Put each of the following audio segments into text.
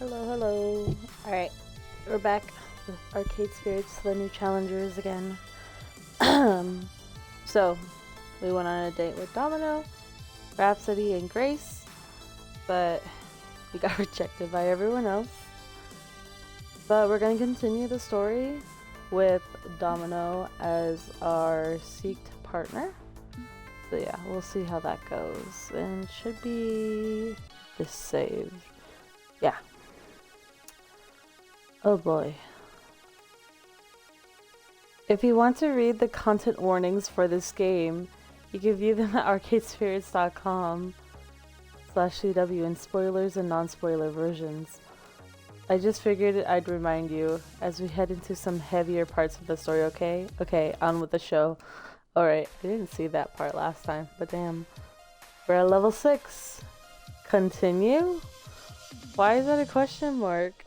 Hello, hello. Alright, we're back with Arcade Spirits, the new challengers again. So, we went on a date with Domino, Rhapsody, and Grace, but we got rejected by everyone else. But we're gonna continue the story with Domino as our seeked partner. So yeah, we'll see how that goes. And it should be this save. Yeah. Oh boy. If you want to read the content warnings for this game, you can view them at arcadespirits.com/CW in spoilers and non-spoiler versions. I just figured I'd remind you as we head into some heavier parts of the story, okay? Okay, on with the show. Alright, I didn't see that part last time, but damn. We're at level 6. Continue? Why is that a question mark?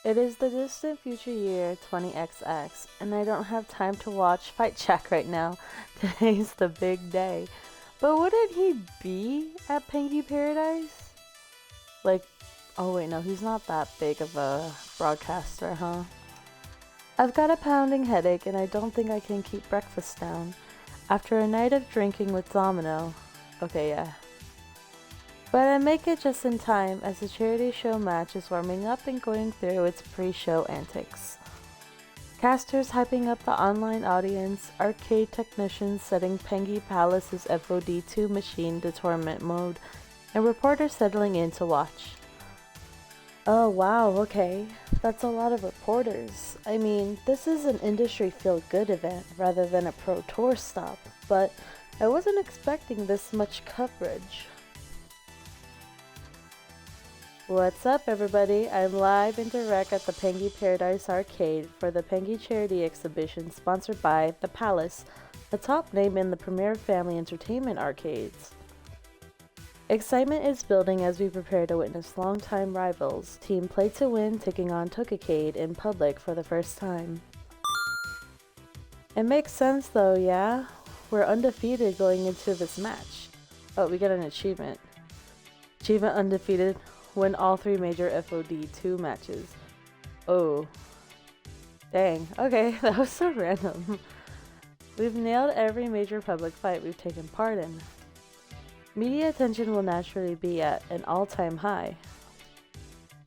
It is the distant future year 20XX, and I don't have time to watch Fight Jack right now. Today's the big day. But wouldn't he be at Pengy Paradise? Like, oh wait, no, he's not that big of a broadcaster, huh? I've got a pounding headache, and I don't think I can keep breakfast down. After a night of drinking with Domino. Okay, yeah. But I make it just in time as the charity show match is warming up and going through its pre-show antics. Casters hyping up the online audience, arcade technicians setting Pengy Palace's FOD2 machine to torment mode, and reporters settling in to watch. Oh wow, okay. That's a lot of reporters. I mean, this is an industry feel-good event rather than a pro tour stop, but I wasn't expecting this much coverage. What's up, everybody? I'm live and direct at the Pengy Paradise Arcade for the Pengy Charity Exhibition sponsored by The Palace, the top name in the premier family entertainment arcades. Excitement is building as we prepare to witness longtime rivals, Team Play to Win taking on Tookicade in public for the first time. It makes sense though, yeah? We're undefeated going into this match. Oh, we get an achievement. Achievement undefeated. Win all 3 major FOD2 matches. Oh. Dang. Okay, that was so random. We've nailed every major public fight we've taken part in. Media attention will naturally be at an all-time high.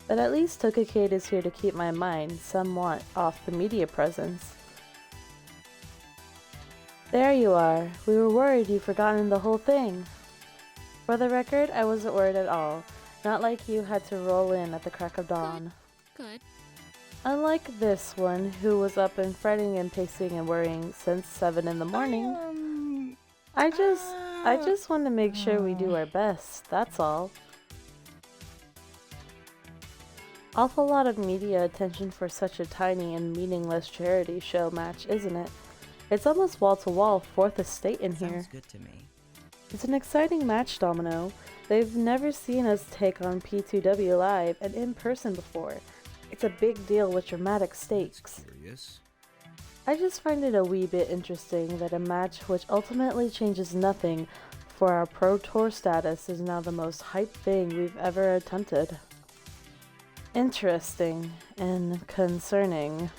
But at least Tookicade is here to keep my mind somewhat off the media presence. There you are. We were worried you'd forgotten the whole thing. For the record, I wasn't worried at all. Not like you had to roll in at the crack of dawn. Good. Unlike this one, who was up and fretting and pacing and worrying since 7 in the morning. I just want to make sure we do our best, that's all. Awful lot of media attention for such a tiny and meaningless charity show match, isn't it? It's almost wall-to-wall 4th estate in here. Sounds good to me. It's an exciting match, Domino. They've never seen us take on P2W live and in person before. It's a big deal with dramatic stakes. Curious. I just find it a wee bit interesting that a match which ultimately changes nothing for our Pro Tour status is now the most hyped thing we've ever attempted. Interesting and concerning.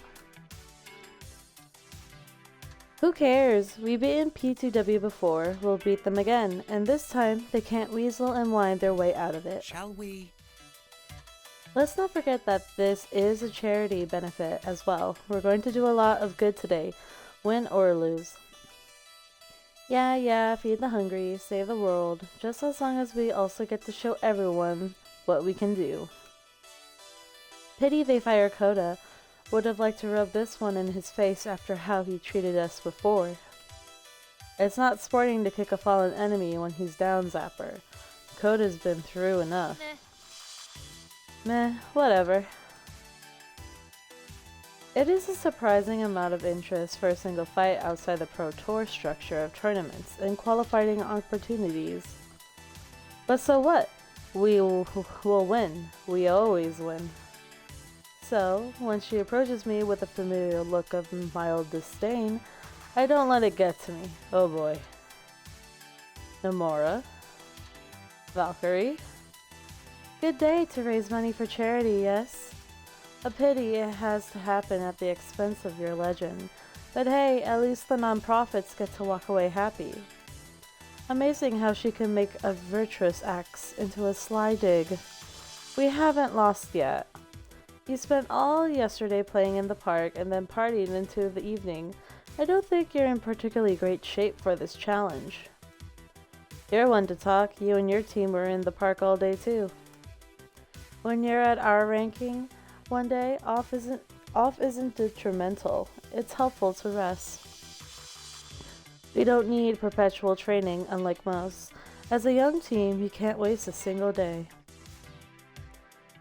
Who cares? We've beaten P2W before, we'll beat them again, and this time they can't weasel and wind their way out of it. Shall we? Let's not forget that this is a charity benefit as well. We're going to do a lot of good today, win or lose. Yeah, feed the hungry, save the world, just as long as we also get to show everyone what we can do. Pity they fire Coda. Would have liked to rub this one in his face after how he treated us before. It's not sporting to kick a fallen enemy when he's down, Zapper. Coda's been through enough. Meh, whatever. It is a surprising amount of interest for a single fight outside the Pro Tour structure of tournaments and qualifying opportunities. But so what? We'll win. We always win. So, when she approaches me with a familiar look of mild disdain, I don't let it get to me. Oh boy. Nomura. Valkyrie. Good day to raise money for charity, yes? A pity it has to happen at the expense of your legend. But hey, at least the non-profits get to walk away happy. Amazing how she can make a virtuous axe into a sly dig. We haven't lost yet. You spent all yesterday playing in the park and then partying into the evening. I don't think you're in particularly great shape for this challenge. You're one to talk. You and your team were in the park all day too. When you're at our ranking one day, off isn't detrimental. It's helpful to rest. We don't need perpetual training, unlike most. As a young team, you can't waste a single day.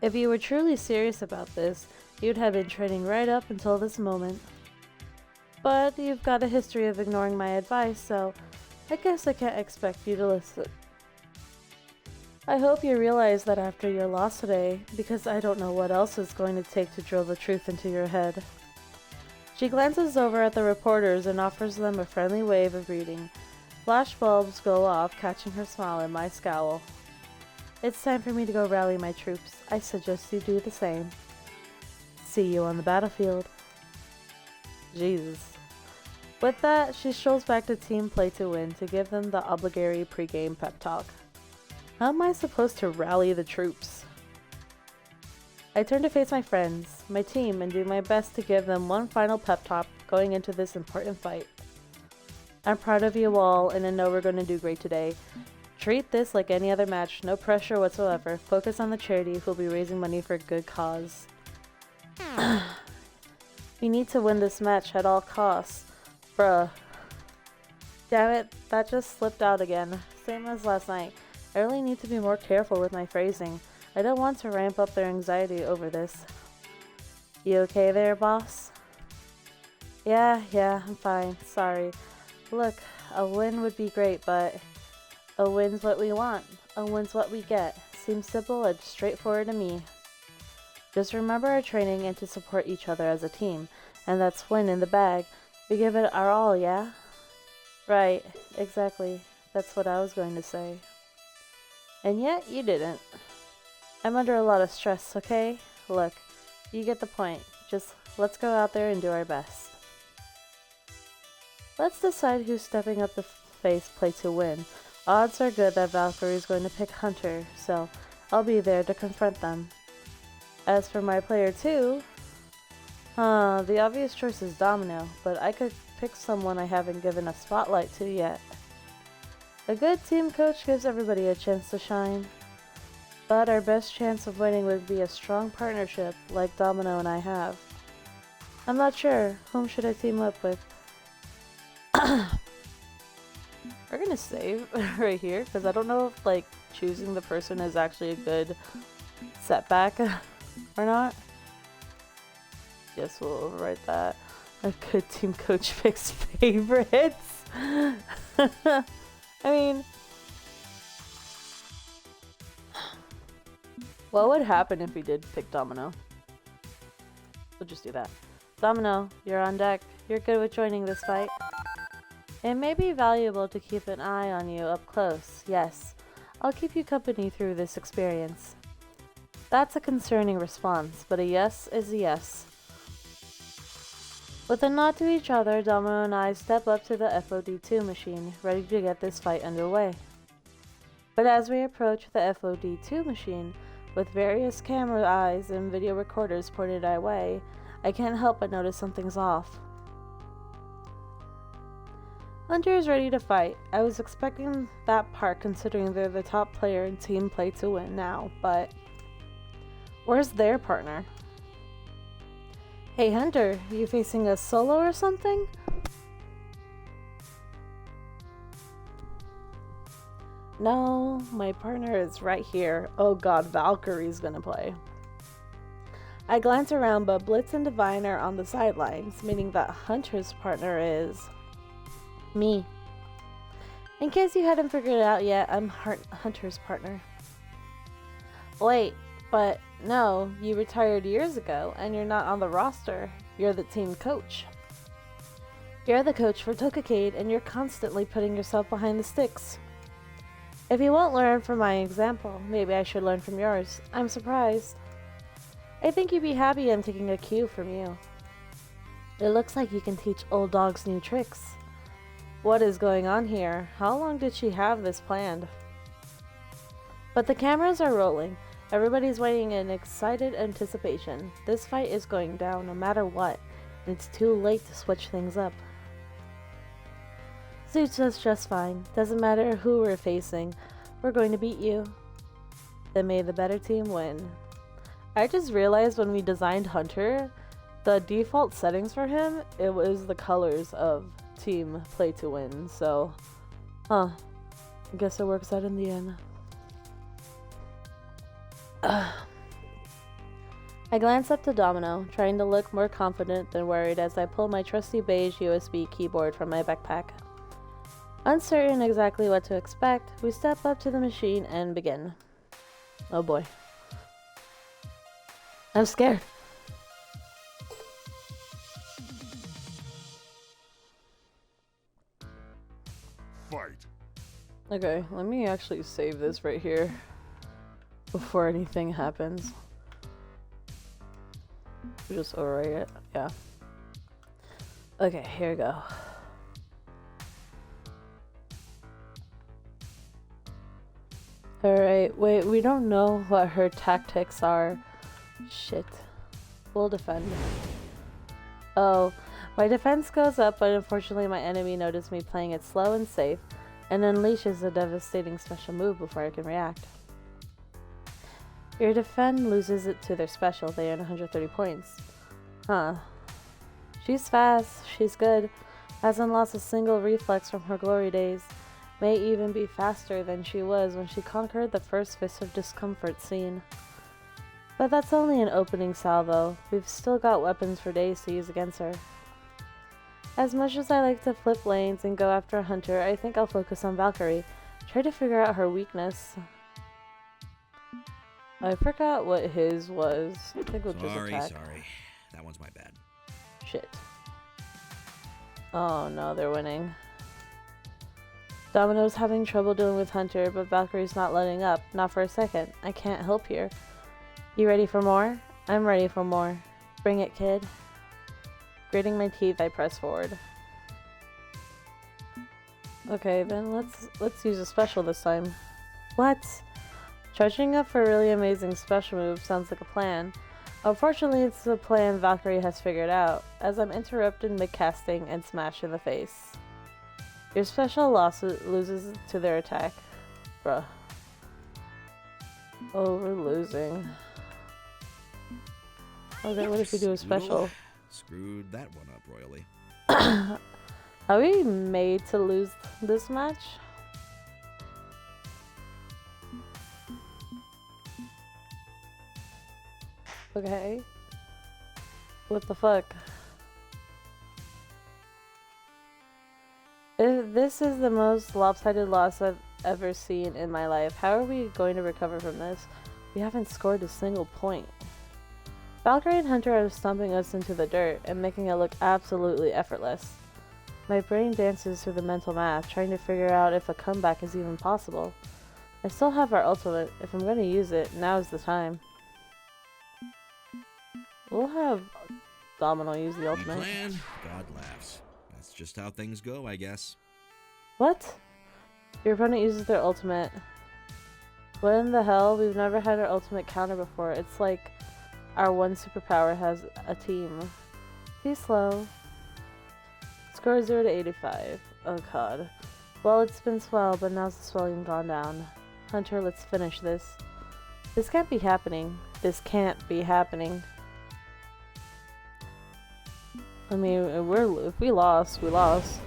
If you were truly serious about this, you'd have been training right up until this moment. But you've got a history of ignoring my advice, so I guess I can't expect you to listen. I hope you realize that after your loss today, because I don't know what else it's going to take to drill the truth into your head. She glances over at the reporters and offers them a friendly wave of greeting. Flashbulbs go off, catching her smile and my scowl. It's time for me to go rally my troops. I suggest you do the same. See you on the battlefield. Jesus. With that, she strolls back to Team Play to Win to give them the obligatory pre-game pep talk. How am I supposed to rally the troops? I turn to face my friends, my team, and do my best to give them one final pep talk going into this important fight. I'm proud of you all, and I know we're going to do great today. Treat this like any other match, no pressure whatsoever. Focus on the charity who'll be raising money for a good cause. We need to win this match at all costs. Bruh. Damn it, that just slipped out again. Same as last night. I really need to be more careful with my phrasing. I don't want to ramp up their anxiety over this. You okay there, boss? Yeah, I'm fine. Sorry. Look, a win would be great, but a win's what we want. A win's what we get. Seems simple and straightforward to me. Just remember our training and to support each other as a team, and that's win in the bag. We give it our all, yeah? Right, exactly. That's what I was going to say. And yet, you didn't. I'm under a lot of stress, okay? Look, you get the point. Just let's go out there and do our best. Let's decide who's stepping up to face Play to Win. Odds are good that Valkyrie's going to pick Hunter, so I'll be there to confront them. As for my player 2, the obvious choice is Domino, but I could pick someone I haven't given a spotlight to yet. A good team coach gives everybody a chance to shine. But our best chance of winning would be a strong partnership like Domino and I have. I'm not sure. Whom should I team up with? We're gonna save right here because I don't know if like choosing the person is actually a good setback or not. Guess we'll overwrite that. A good team coach picks favorites. I mean, what would happen if we did pick Domino? We'll just do that. Domino, you're on deck. You're good with joining this fight. It may be valuable to keep an eye on you up close, yes. I'll keep you company through this experience. That's a concerning response, but a yes is a yes. With a nod to each other, Domino and I step up to the FOD2 machine, ready to get this fight underway. But as we approach the FOD2 machine, with various camera eyes and video recorders pointed our way, I can't help but notice something's off. Hunter is ready to fight. I was expecting that part considering they're the top player in Team Play to Win now, but where's their partner? Hey Hunter, you facing a solo or something? No, my partner is right here. Oh god, Valkyrie's gonna play. I glance around, but Blitz and Divine are on the sidelines, meaning that Hunter's partner is me. In case you hadn't figured it out yet, I'm Hunter's partner. Wait, but no, you retired years ago, and you're not on the roster. You're the team coach. You're the coach for Tokacade, and you're constantly putting yourself behind the sticks. If you won't learn from my example, maybe I should learn from yours. I'm surprised. I think you'd be happy I'm taking a cue from you. It looks like you can teach old dogs new tricks. What is going on here? How long did she have this planned? But the cameras are rolling. Everybody's waiting in excited anticipation. This fight is going down no matter what, and it's too late to switch things up. Suits us just fine. Doesn't matter who we're facing. We're going to beat you. Then may the better team win. I just realized when we designed Hunter, the default settings for him, it was the colors of team play to win. So, I guess it works out in the end. I glance up to Domino, trying to look more confident than worried as I pull my trusty beige USB keyboard from my backpack. Uncertain exactly what to expect, we step up to the machine and begin. Oh boy. I'm scared. Fight. Okay, let me actually save this right here before anything happens. Just overwrite it. Yeah. Okay, here we go. Alright, wait, we don't know what her tactics are. Shit. We'll defend. Oh, my defense goes up, but unfortunately my enemy noticed me playing it slow and safe, and unleashes a devastating special move before I can react. Your defend loses it to their special. They earn 130 points. Huh. She's fast. She's good. Hasn't lost a single reflex from her glory days. May even be faster than she was when she conquered the first Fist of Discomfort scene. But that's only an opening salvo. We've still got weapons for days to use against her. As much as I like to flip lanes and go after a Hunter, I think I'll focus on Valkyrie. Try to figure out her weakness. I forgot what his was. I think we'll just attack. Sorry. That one's my bad. Shit. Oh no, they're winning. Domino's having trouble dealing with Hunter, but Valkyrie's not letting up. Not for a second. I can't help here. You ready for more? I'm ready for more. Bring it, kid. Gritting my teeth, I press forward. Okay, then let's use a special this time. What? Charging up for a really amazing special move sounds like a plan. Unfortunately, it's a plan Valkyrie has figured out, as I'm interrupted mid-casting and smashed in the face. Your special loses to their attack. Bruh. Oh, we're losing. Okay, what if we do a special? Screwed that one up royally. Are we made to lose this match? Okay. What the fuck? This is the most lopsided loss I've ever seen in my life. How are we going to recover from this? We haven't scored a single point. Valkyrie and Hunter are stomping us into the dirt and making it look absolutely effortless. My brain dances through the mental math, trying to figure out if a comeback is even possible. I still have our ultimate. If I'm going to use it, now's the time. We'll have Domino use the ultimate. We plan, God laughs. That's just how things go, I guess. What? Your opponent uses their ultimate. What in the hell? We've never had our ultimate counter before. It's like our one superpower has a team. Too slow. Score 0 to 85. Oh god. Well, it's been swell, but now's the swelling gone down. Hunter, let's finish this. This can't be happening. This can't be happening. I mean, if we lost, we lost.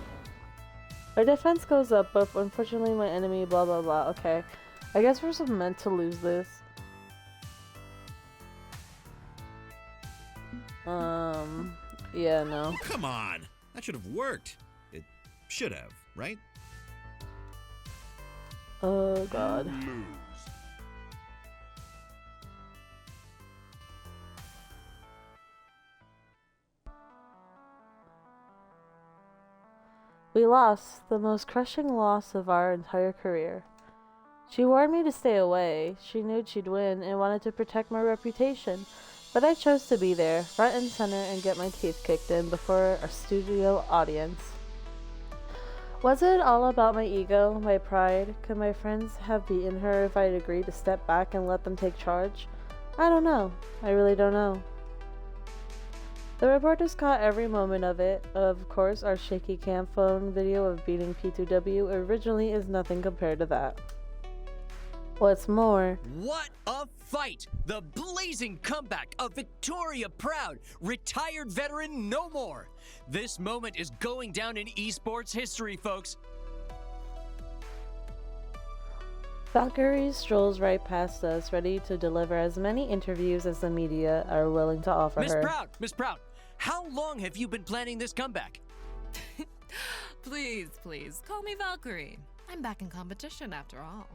Our defense goes up, but unfortunately my enemy blah blah blah. Okay. I guess we're just meant to lose this. Yeah, no. Oh, come on! That should have worked. It should have, right? Oh god. Lose. We lost, the most crushing loss of our entire career. She warned me to stay away. She knew she'd win and wanted to protect my reputation, but I chose to be there, front and center, and get my teeth kicked in before a studio audience. Was it all about my ego, my pride? Could my friends have beaten her if I'd agreed to step back and let them take charge? I don't know. I really don't know. The reporters caught every moment of it. Of course, our shaky cam phone video of beating P2W originally is nothing compared to that. What's more, What a fight! The blazing comeback of Victoria Proud, retired veteran no more. This moment is going down in esports history, folks. Valkyrie strolls right past us, ready to deliver as many interviews as the media are willing to offer her. Miss Proud, how long have you been planning this comeback? Please, call me Valkyrie. I'm back in competition after all.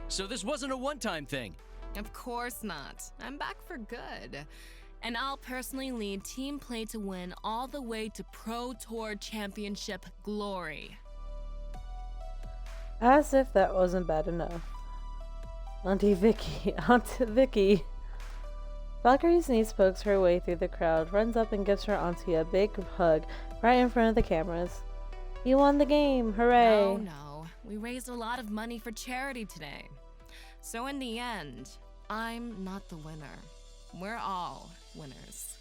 So this wasn't a one-time thing. Of course not. I'm back for good. And I'll personally lead Team Play to win all the way to Pro Tour Championship glory. As if that wasn't bad enough. Auntie Vicky. Valkyrie sneeze pokes her way through the crowd, runs up and gives her auntie a big hug right in front of the cameras. You won the game, hooray! No. We raised a lot of money for charity today. So in the end, I'm not the winner. We're all winners.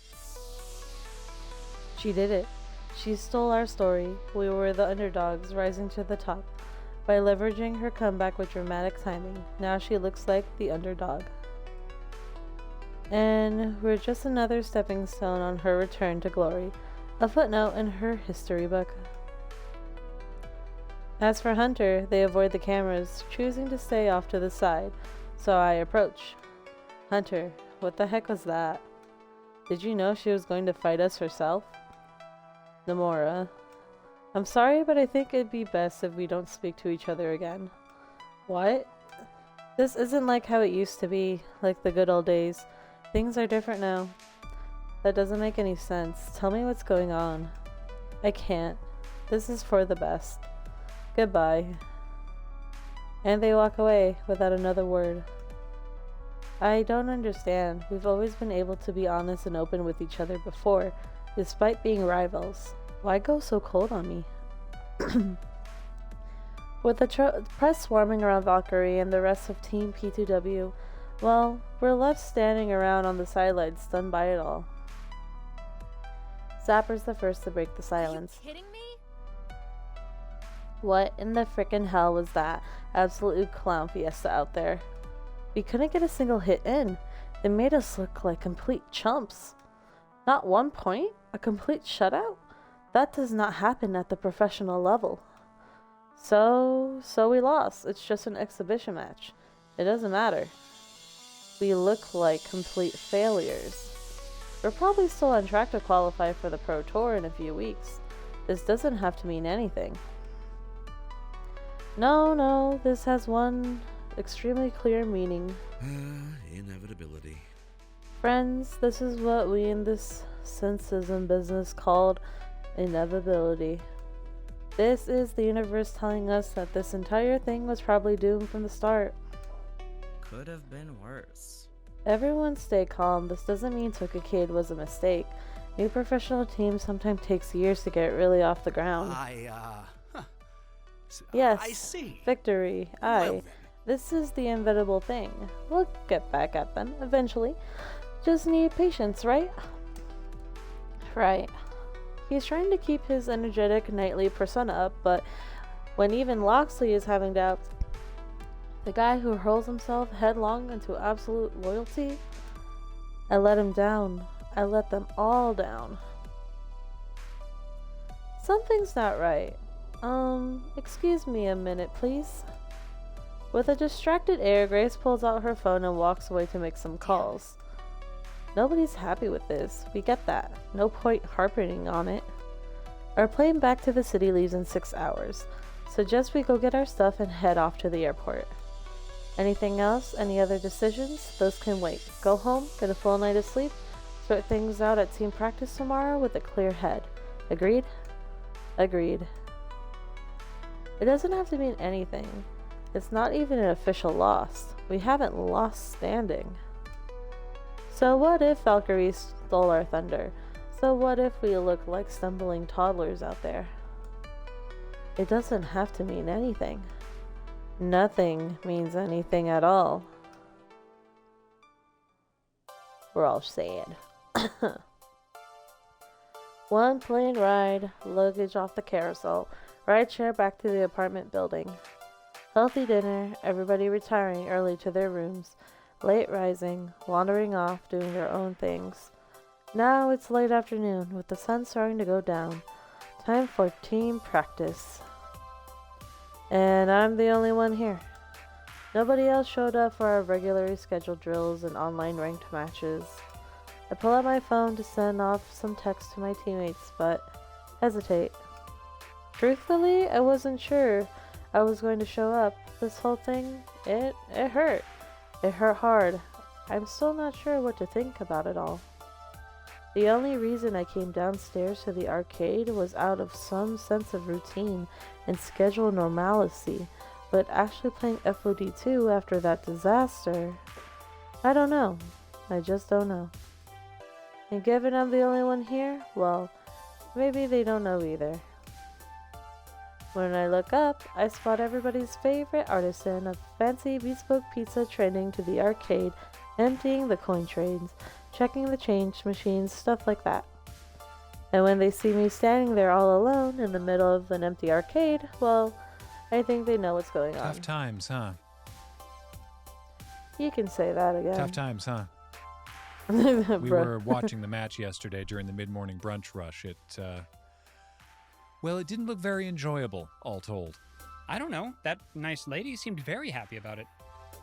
She did it. She stole our story. We were the underdogs rising to the top. By leveraging her comeback with dramatic timing, now she looks like the underdog. And we're just another stepping stone on her return to glory, a footnote in her history book. As for Hunter, they avoid the cameras, choosing to stay off to the side, so I approach. Hunter, what the heck was that? Did you know she was going to fight us herself? Nomura, I'm sorry, but I think it'd be best if we don't speak to each other again. What? This isn't like how it used to be, like the good old days. Things are different now. That doesn't make any sense. Tell me what's going on. I can't. This is for the best. Goodbye. And they walk away without another word. I don't understand. We've always been able to be honest and open with each other before, despite being rivals. Why go so cold on me? With the press swarming around Valkyrie and the rest of Team P2W, well, we're left standing around on the sidelines, stunned by it all. Zapper's the first to break the silence. Are you kidding me? What in the frickin' hell was that absolute clown fiesta out there? We couldn't get a single hit in. It made us look like complete chumps. Not 1 point? A complete shutout? That does not happen at the professional level. So we lost. It's just an exhibition match. It doesn't matter. We look like complete failures. We're probably still on track to qualify for the Pro Tour in a few weeks. This doesn't have to mean anything. No, this has one extremely clear meaning. Inevitability. Friends, this is what we in this senseism business called inevitability. This is the universe telling us that this entire thing was probably doomed from the start. Could have been worse. Everyone stay calm. This doesn't mean Tookakid was a mistake. New professional teams sometimes takes years to get really off the ground. Yes, I see. victory. Well then. This is the inevitable thing. We'll get back at them eventually. Just need patience, right? Right. He's trying to keep his energetic knightly persona up, but when even Loxley is having doubts, the guy who hurls himself headlong into absolute loyalty, I let him down. I let them all down. Something's not right. Excuse me a minute, please. With a distracted air, Grace pulls out her phone and walks away to make some calls. Nobody's happy with this. We get that. No point harping on it. Our plane back to the city leaves in 6 hours. Suggest we go get our stuff and head off to the airport. Anything else? Any other decisions? Those can wait. Go home, get a full night of sleep, sort things out at team practice tomorrow with a clear head. Agreed? Agreed. It doesn't have to mean anything. It's not even an official loss. We haven't lost standing. So what if Valkyrie stole our thunder? So what if we look like stumbling toddlers out there? It doesn't have to mean anything. Nothing means anything at all. We're all sad. One plane ride, luggage off the carousel, ride share back to the apartment building. Healthy dinner, everybody retiring early to their rooms, late rising, wandering off, doing their own things. Now it's late afternoon, with the sun starting to go down. Time for team practice. And I'm the only one here. Nobody else showed up for our regularly scheduled drills and online ranked matches. I pull out my phone to send off some text to my teammates, but hesitate. Truthfully, I wasn't sure I was going to show up. This whole thing, it hurt. It hurt hard. I'm still not sure what to think about it all. The only reason I came downstairs to the arcade was out of some sense of routine and schedule normalcy, but actually playing FOD2 after that disaster, I don't know. I just don't know. And given I'm the only one here, well, maybe they don't know either. When I look up, I spot everybody's favorite artisan of fancy bespoke pizza trending to the arcade, emptying the coin trains, checking the change machines, stuff like that. And when they see me standing there all alone in the middle of an empty arcade, well, I think they know what's going on. Tough times, huh? You can say that again. Tough times, huh? We We were watching the match yesterday during the mid-morning brunch rush. Well, it didn't look very enjoyable, all told. I don't know. That nice lady seemed very happy about it.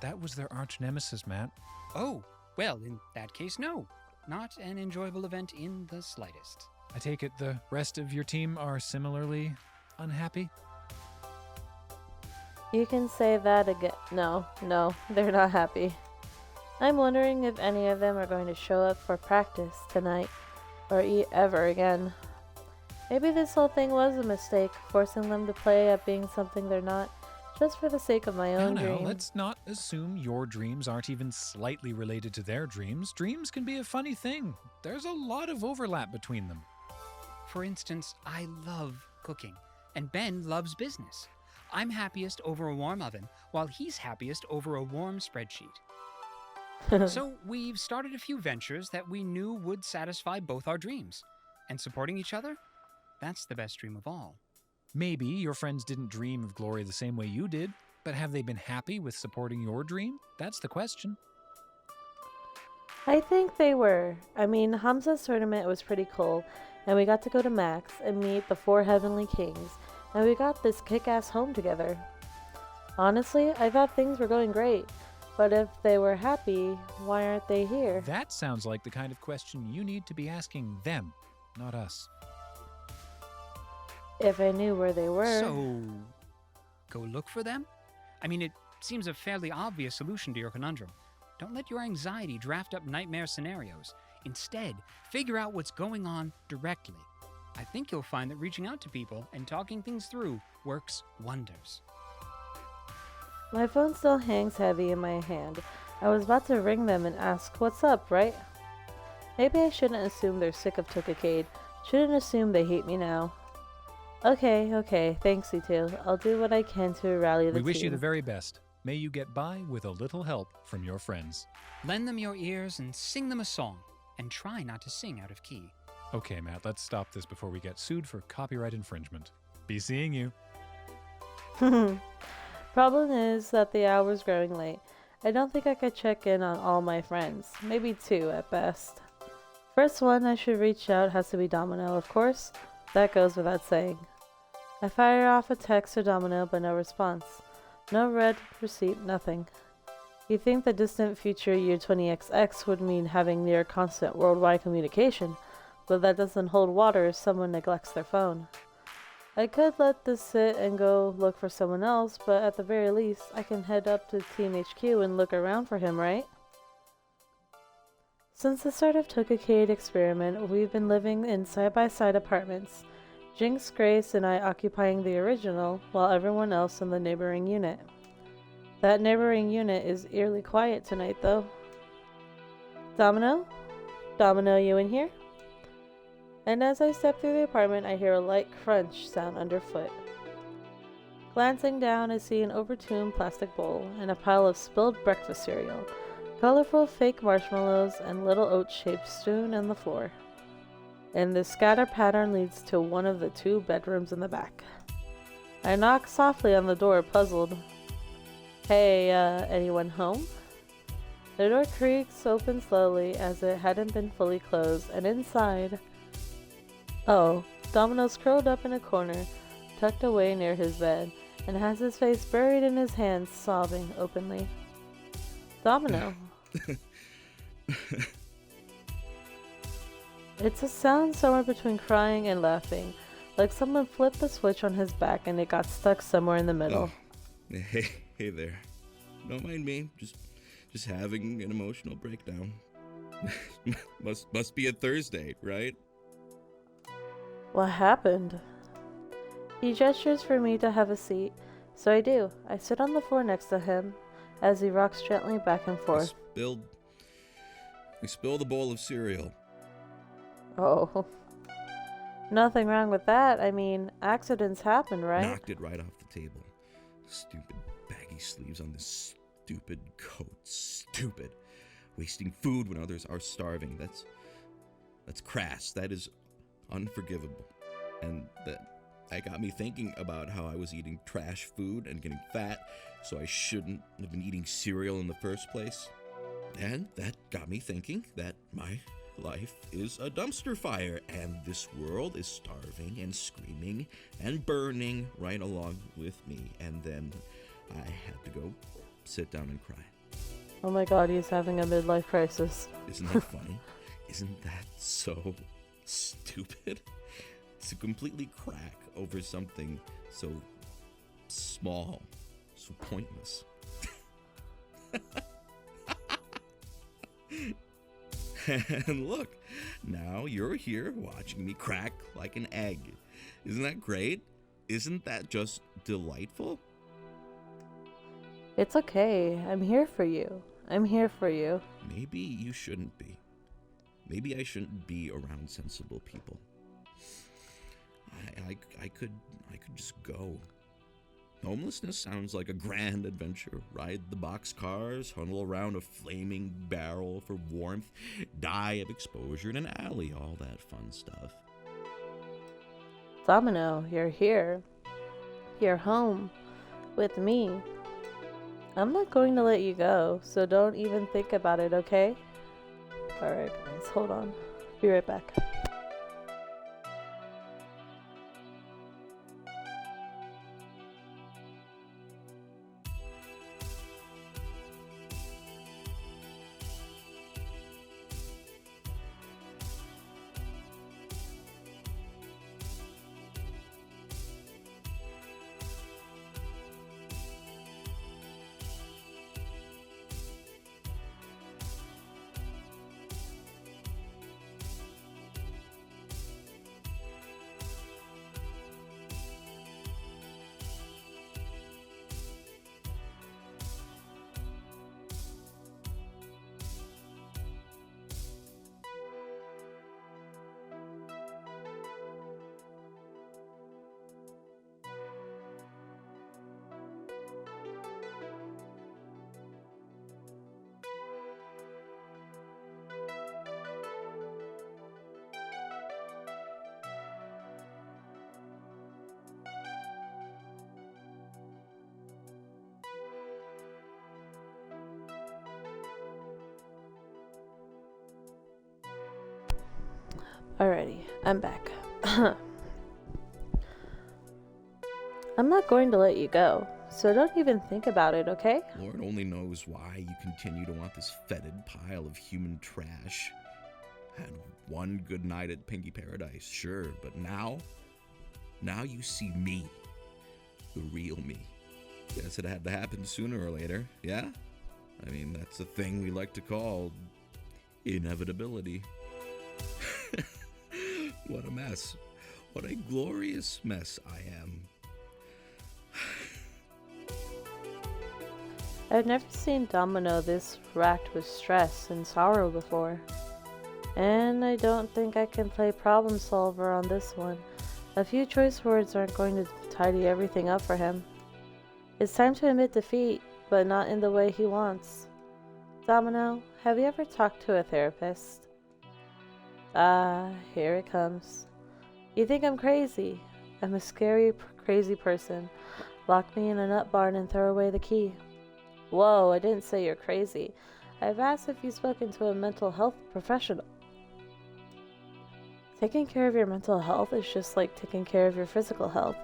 That was their arch nemesis, Matt. Oh, well, in that case, no. Not an enjoyable event in the slightest. I take it the rest of your team are similarly unhappy? You can say that again. No, they're not happy. I'm wondering if any of them are going to show up for practice tonight, or ever again. Maybe this whole thing was a mistake, forcing them to play at being something they're not, just for the sake of my own dream. Let's not assume your dreams aren't even slightly related to their dreams. Dreams can be a funny thing. There's a lot of overlap between them. For instance, I love cooking, and Ben loves business. I'm happiest over a warm oven, while he's happiest over a warm spreadsheet. So we've started a few ventures that we knew would satisfy both our dreams. And supporting each other? That's the best dream of all. Maybe your friends didn't dream of glory the same way you did, but have they been happy with supporting your dream? That's the question. I think they were. I mean, Hamza's tournament was pretty cool, and we got to go to Max and meet the 4 Heavenly Kings, and we got this kick-ass home together. Honestly, I thought things were going great, but if they were happy, why aren't they here? That sounds like the kind of question you need to be asking them, not us. If I knew where they were. So, go look for them? I mean, it seems a fairly obvious solution to your conundrum. Don't let your anxiety draft up nightmare scenarios. Instead, figure out what's going on directly. I think you'll find that reaching out to people and talking things through works wonders. My phone still hangs heavy in my hand. I was about to ring them and ask, what's up, right? Maybe I shouldn't assume they're sick of Tookacade. Shouldn't assume they hate me now. Okay, thanks, E2. I'll do what I can to rally the team. We wish you the very best. May you get by with a little help from your friends. Lend them your ears and sing them a song, and try not to sing out of key. Okay, Matt, let's stop this before we get sued for copyright infringement. Be seeing you. Problem is that the hour's growing late. I don't think I could check in on all my friends. Maybe 2 at best. First one I should reach out has to be Domino, of course. That goes without saying. I fire off a text to Domino, but no response. No red receipt, nothing. You'd think the distant future year 20XX would mean having near constant worldwide communication, but that doesn't hold water if someone neglects their phone. I could let this sit and go look for someone else, but at the very least, I can head up to Team HQ and look around for him, right? Since the start of Tookacade experiment, we've been living in side-by-side apartments, Jinx, Grace, and I occupying the original, while everyone else in the neighboring unit. That neighboring unit is eerily quiet tonight, though. Domino? Domino, you in here? And as I step through the apartment, I hear a light crunch sound underfoot. Glancing down, I see an overtuned plastic bowl and a pile of spilled breakfast cereal, colorful fake marshmallows, and little oat shapes strewn on the floor. And this scatter pattern leads to one of the 2 bedrooms in the back. I knock softly on the door, puzzled. Hey, anyone home? The door creaks open slowly as it hadn't been fully closed, and inside... Oh, Domino's curled up in a corner, tucked away near his bed, and has his face buried in his hands, sobbing openly. Domino. It's a sound somewhere between crying and laughing, like someone flipped the switch on his back and it got stuck somewhere in the middle. Oh. Hey there. Don't mind me. Just having an emotional breakdown. must be a Thursday, right? What happened? He gestures for me to have a seat, so I do. I sit on the floor next to him as he rocks gently back and forth. I spilled the bowl of cereal. Oh. Nothing wrong with that. I mean, accidents happen, right? Knocked it right off the table. Stupid baggy sleeves on this stupid coat. Stupid. Wasting food when others are starving. That's crass. That is unforgivable. And that got me thinking about how I was eating trash food and getting fat, so I shouldn't have been eating cereal in the first place. And that got me thinking that my life is a dumpster fire, and this world is starving and screaming and burning right along with me. And then I had to go sit down and cry. Oh my god, he's having a midlife crisis. Isn't that funny? Isn't that so stupid? To completely crack over something so small, so pointless. And look, now you're here watching me crack like an egg. Isn't that great? Isn't that just delightful? It's okay. I'm here for you. I'm here for you. Maybe you shouldn't be. Maybe I shouldn't be around sensible people. I could just go. Homelessness sounds like a grand adventure. Ride the boxcars, huddle around a flaming barrel for warmth, die of exposure in an alley, all that fun stuff. Domino, you're here. You're home. With me. I'm not going to let you go, so don't even think about it, okay? Alright, guys, hold on. Be right back. Alrighty, I'm back. I'm not going to let you go, so don't even think about it, okay? Lord only knows why you continue to want this fetid pile of human trash. Had one good night at Pinky Paradise, sure, but now you see me. The real me. Guess it had to happen sooner or later, yeah? I mean, that's a thing we like to call inevitability. What a mess. What a glorious mess I am. I've never seen Domino this racked with stress and sorrow before. And I don't think I can play problem solver on this one. A few choice words aren't going to tidy everything up for him. It's time to admit defeat, but not in the way he wants. Domino, have you ever talked to a therapist? Ah, here it comes. You think I'm crazy? I'm a scary, crazy person. Lock me in a nut barn and throw away the key. Whoa, I didn't say you're crazy. I've asked if you've spoken to a mental health professional. Taking care of your mental health is just like taking care of your physical health.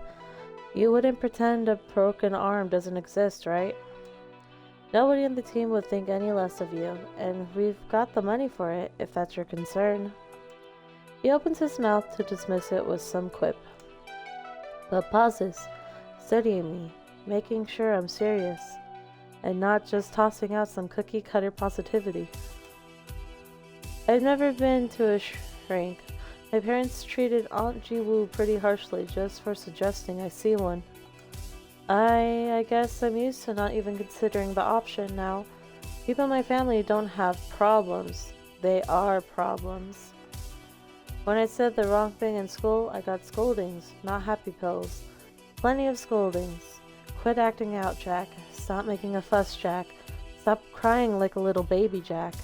You wouldn't pretend a broken arm doesn't exist, right? Nobody on the team would think any less of you, and we've got the money for it, if that's your concern. He opens his mouth to dismiss it with some quip, but pauses, studying me, making sure I'm serious, and not just tossing out some cookie-cutter positivity. I've never been to a shrink. My parents treated Aunt Ji-woo pretty harshly just for suggesting I see one. I guess I'm used to not even considering the option now. People in my family don't have problems. They are problems. When I said the wrong thing in school, I got scoldings, not happy pills. Plenty of scoldings. Quit acting out, Jack. Stop making a fuss, Jack. Stop crying like a little baby, Jack.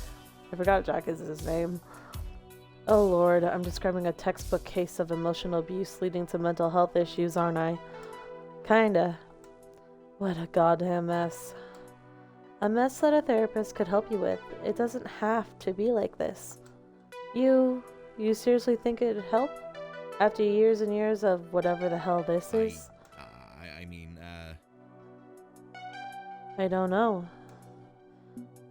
I forgot Jack is his name. Oh Lord, I'm describing a textbook case of emotional abuse leading to mental health issues, aren't I? Kinda. What a goddamn mess. A mess that a therapist could help you with. It doesn't have to be like this. You seriously think it'd help? After years and years of whatever the hell this is? I don't know.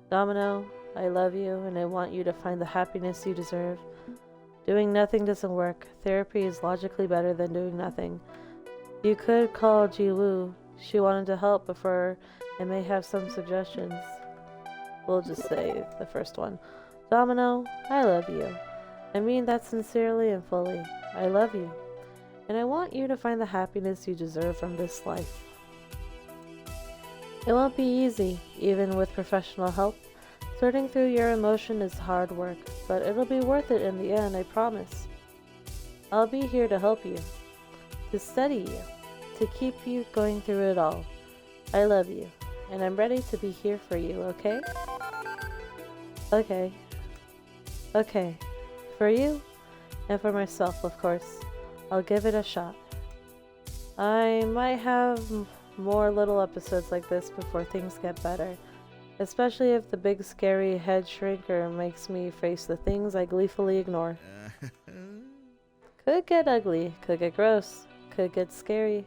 Domino, I love you and I want you to find the happiness you deserve. Doing nothing doesn't work. Therapy is logically better than doing nothing. You could call Ji-woo. She wanted to help before and may have some suggestions. We'll just say the first one. Domino, I love you. I mean that sincerely and fully. I love you. And I want you to find the happiness you deserve from this life. It won't be easy, even with professional help. Sorting through your emotion is hard work, but it'll be worth it in the end, I promise. I'll be here to help you, to steady you, to keep you going through it all. I love you, and I'm ready to be here for you, okay? Okay. Okay. For you, and for myself, of course. I'll give it a shot. I might have more little episodes like this before things get better. Especially if the big scary head shrinker makes me face the things I gleefully ignore. Could get ugly, could get gross, could get scary.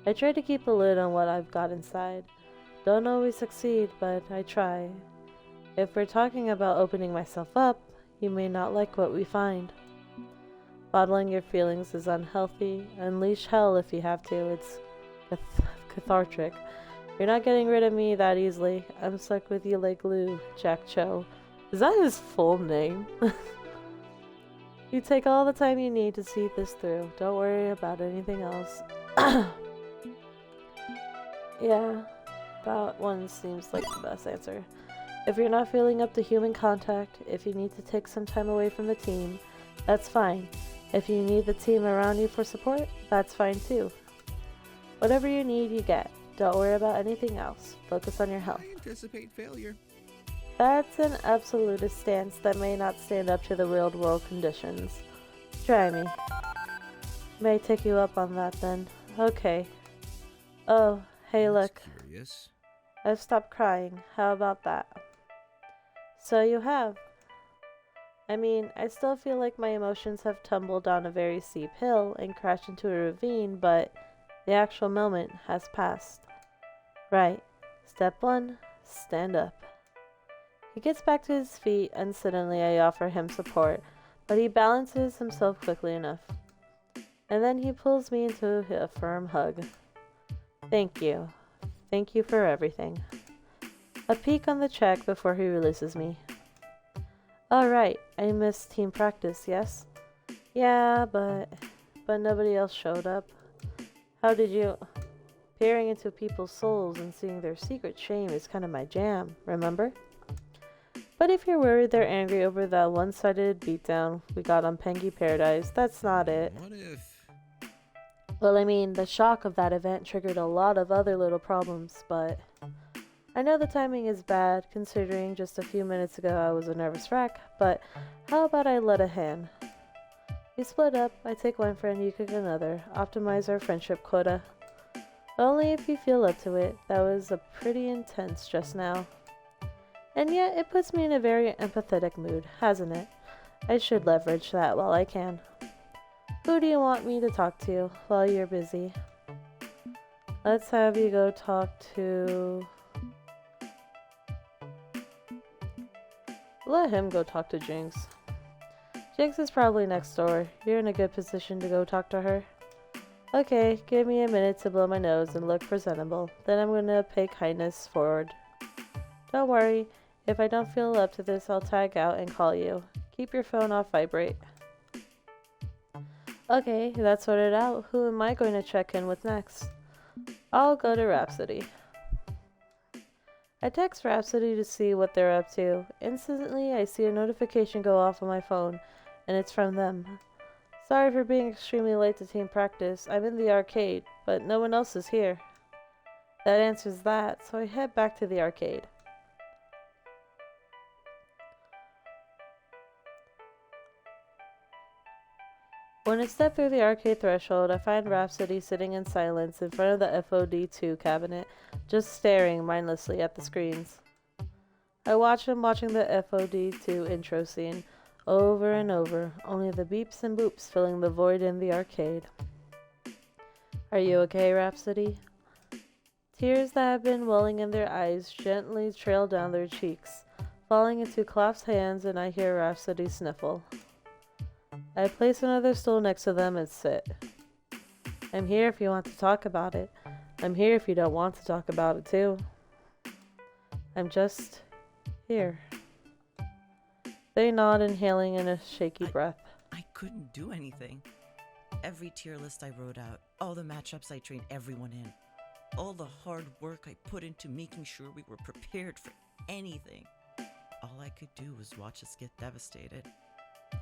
I try to keep a lid on what I've got inside. Don't always succeed, but I try. If we're talking about opening myself up, you may not like what we find. Bottling your feelings is unhealthy. Unleash hell if you have to. It's cathartic. You're not getting rid of me that easily. I'm stuck with you like glue, Jack Cho. Is that his full name? You take all the time you need to see this through. Don't worry about anything else. Yeah, that one seems like the best answer. If you're not feeling up to human contact, if you need to take some time away from the team, that's fine. If you need the team around you for support, that's fine too. Whatever you need, you get. Don't worry about anything else. Focus on your health. I anticipate failure. That's an absolutist stance that may not stand up to the real world conditions. Try me. May take you up on that then. Okay. Oh, hey look. Curious. I've stopped crying. How about that? So you have. I mean, I still feel like my emotions have tumbled down a very steep hill and crashed into a ravine, but the actual moment has passed. Right. Step 1, stand up. He gets back to his feet and suddenly I offer him support, but he balances himself quickly enough. And then he pulls me into a firm hug. Thank you. Thank you for everything. A peek on the check before he releases me. Alright, I missed team practice, yes? Yeah, but but nobody else showed up. How did you... Peering into people's souls and seeing their secret shame is kind of my jam, remember? But if you're worried they're angry over that one-sided beatdown we got on Pengy Paradise, that's not it. What if... Well, I mean, the shock of that event triggered a lot of other little problems, but... I know the timing is bad, considering just a few minutes ago I was a nervous wreck, but how about I let a hand? We split up, I take one friend, you cook another, optimize our friendship quota. Only if you feel up to it. That was a pretty intense just now. And yet, it puts me in a very empathetic mood, hasn't it? I should leverage that while I can. Who do you want me to talk to while you're busy? Let's have you go talk to... Let him go talk to Jinx. Jinx is probably next door. You're in a good position to go talk to her. Okay, give me a minute to blow my nose and look presentable. Then I'm gonna pay kindness forward. Don't worry, if I don't feel up to this, I'll tag out and call you. Keep your phone off vibrate. Okay, that's sorted out. Who am I going to check in with next? I'll go to Rhapsody. I text Rhapsody to see what they're up to. Instantly, I see a notification go off on my phone, and it's from them. Sorry for being extremely late to team practice. I'm in the arcade, but no one else is here. That answers that, so I head back to the arcade. When I step through the arcade threshold, I find Rhapsody sitting in silence in front of the FOD2 cabinet, just staring mindlessly at the screens. I watch him watching the FOD2 intro scene over and over, only the beeps and boops filling the void in the arcade. Are you okay, Rhapsody? Tears that have been welling in their eyes gently trail down their cheeks, falling into clasped hands, and I hear Rhapsody sniffle. I place another stool next to them and sit. I'm here if you want to talk about it. I'm here if you don't want to talk about it too. I'm just here. They nod, inhaling in a shaky breath. I couldn't do anything. Every tier list I wrote out, all the matchups I trained everyone in, all the hard work I put into making sure we were prepared for anything. All I could do was watch us get devastated.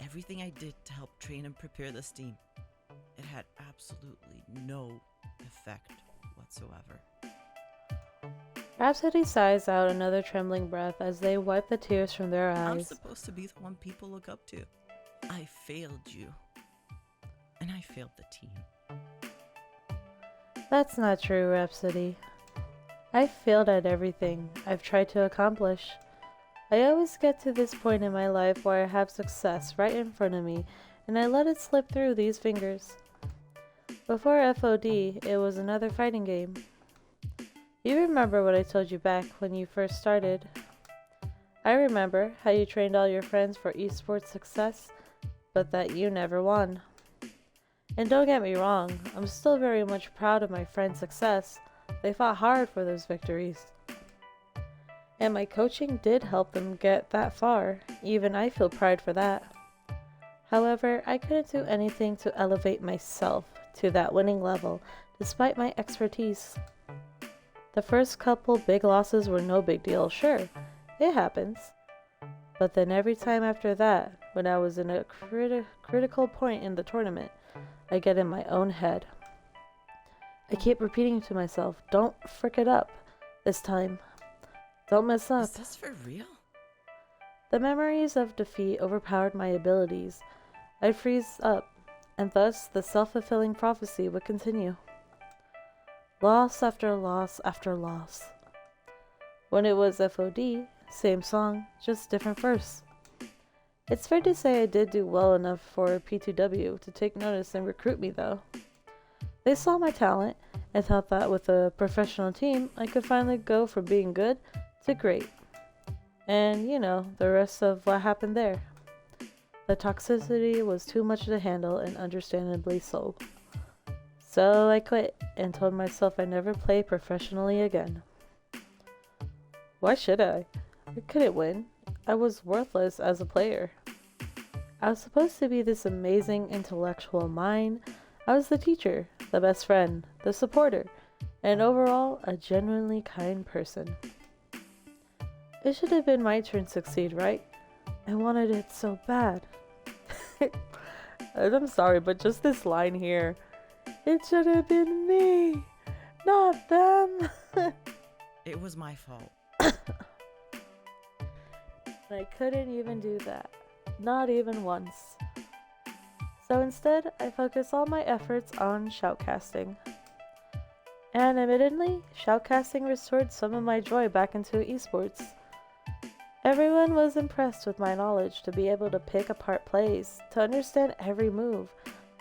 Everything I did to help train and prepare this team, it had absolutely no effect whatsoever. Rhapsody sighs out another trembling breath as they wipe the tears from their eyes. I'm supposed to be the one people look up to. I failed you. And I failed the team. That's not true, Rhapsody. I've failed at everything I've tried to accomplish. I always get to this point in my life where I have success right in front of me, and I let it slip through these fingers. Before FOD, it was another fighting game. You remember what I told you back when you first started. I remember how you trained all your friends for esports success, but that you never won. And don't get me wrong, I'm still very much proud of my friends' success. They fought hard for those victories. And my coaching did help them get that far. Even I feel pride for that. However, I couldn't do anything to elevate myself to that winning level, despite my expertise. The first couple big losses were no big deal, sure, it happens. But then every time after that, when I was in a critical point in the tournament, I get in my own head. I keep repeating to myself, don't frick it up this time. Don't mess up. Is this for real? The memories of defeat overpowered my abilities. I'd freeze up, and thus the self-fulfilling prophecy would continue. Loss after loss after loss. When it was FOD, same song, just different verse. It's fair to say I did do well enough for P2W to take notice and recruit me though. They saw my talent and thought that with a professional team I could finally go from being good to great. And you know, the rest of what happened there. The toxicity was too much to handle, and understandably so. So I quit and told myself I'd never play professionally again. Why should I? I couldn't win. I was worthless as a player. I was supposed to be this amazing intellectual mind, I was the teacher, the best friend, the supporter, and overall, a genuinely kind person. It should have been my turn to succeed, right? I wanted it so bad. And I'm sorry, but just this line here. It should have been me, not them. It was my fault. I couldn't even do that. Not even once. So instead, I focused all my efforts on shoutcasting. And admittedly, shoutcasting restored some of my joy back into esports. Everyone was impressed with my knowledge to be able to pick apart plays, to understand every move,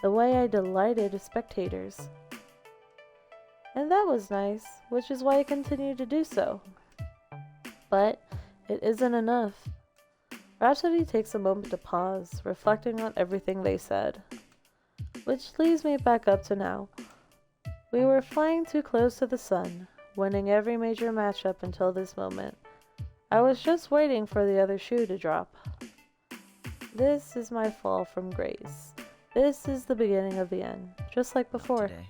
the way I delighted spectators. And that was nice, which is why I continued to do so. But it isn't enough. Rhapsody takes a moment to pause, reflecting on everything they said. Which leads me back up to now. We were flying too close to the sun, winning every major matchup until this moment. I was just waiting for the other shoe to drop. This is my fall from grace. This is the beginning of the end, just like before. Today.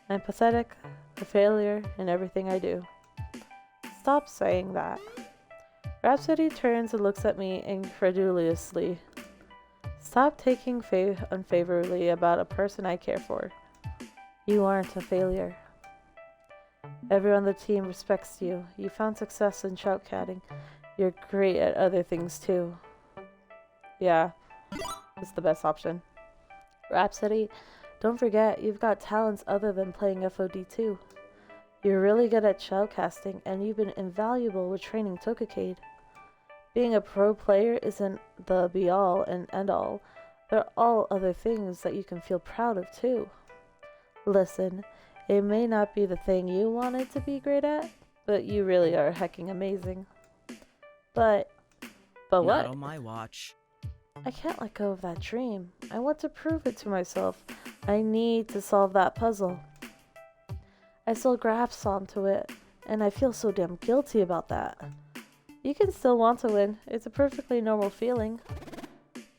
I'm pathetic, a failure in everything I do. Stop saying that. Rhapsody turns and looks at me incredulously. Stop taking unfavorably about a person I care for. You aren't a failure. Everyone on the team respects you. You found success in shoutcatting. You're great at other things too. Yeah, it's the best option. Rhapsody, don't forget you've got talents other than playing FOD too. You're really good at shoutcasting and you've been invaluable with training Tokicade. Being a pro player isn't the be-all and end-all. There are all other things that you can feel proud of too. Listen, it may not be the thing you wanted to be great at, but you really are hecking amazing. But what? Not on my watch. I can't let go of that dream. I want to prove it to myself. I need to solve that puzzle. I still grasp onto it, and I feel so damn guilty about that. You can still want to win. It's a perfectly normal feeling.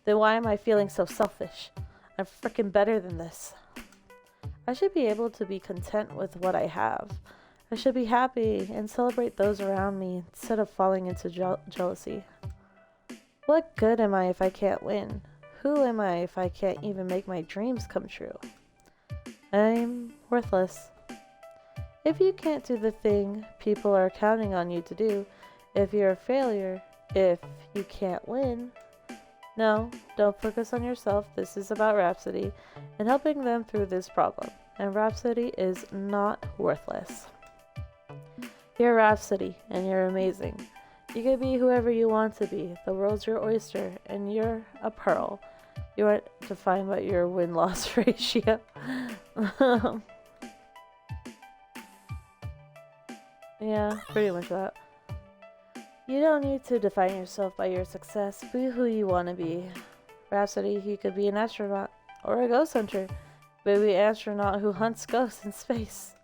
Then why am I feeling so selfish? I'm freaking better than this. I should be able to be content with what I have. I should be happy and celebrate those around me instead of falling into jealousy. What good am I if I can't win? Who am I if I can't even make my dreams come true? I'm worthless. If you can't do the thing people are counting on you to do, if you're a failure, if you can't win, no, don't focus on yourself. This is about Rhapsody and helping them through this problem. And Rhapsody is not worthless. You're Rhapsody, and you're amazing. You can be whoever you want to be. The world's your oyster, and you're a pearl. You aren't defined by your win-loss ratio. Yeah, pretty much that. You don't need to define yourself by your success. Be who you want to be. Rhapsody, you could be an astronaut or a ghost hunter. Maybe an astronaut who hunts ghosts in space.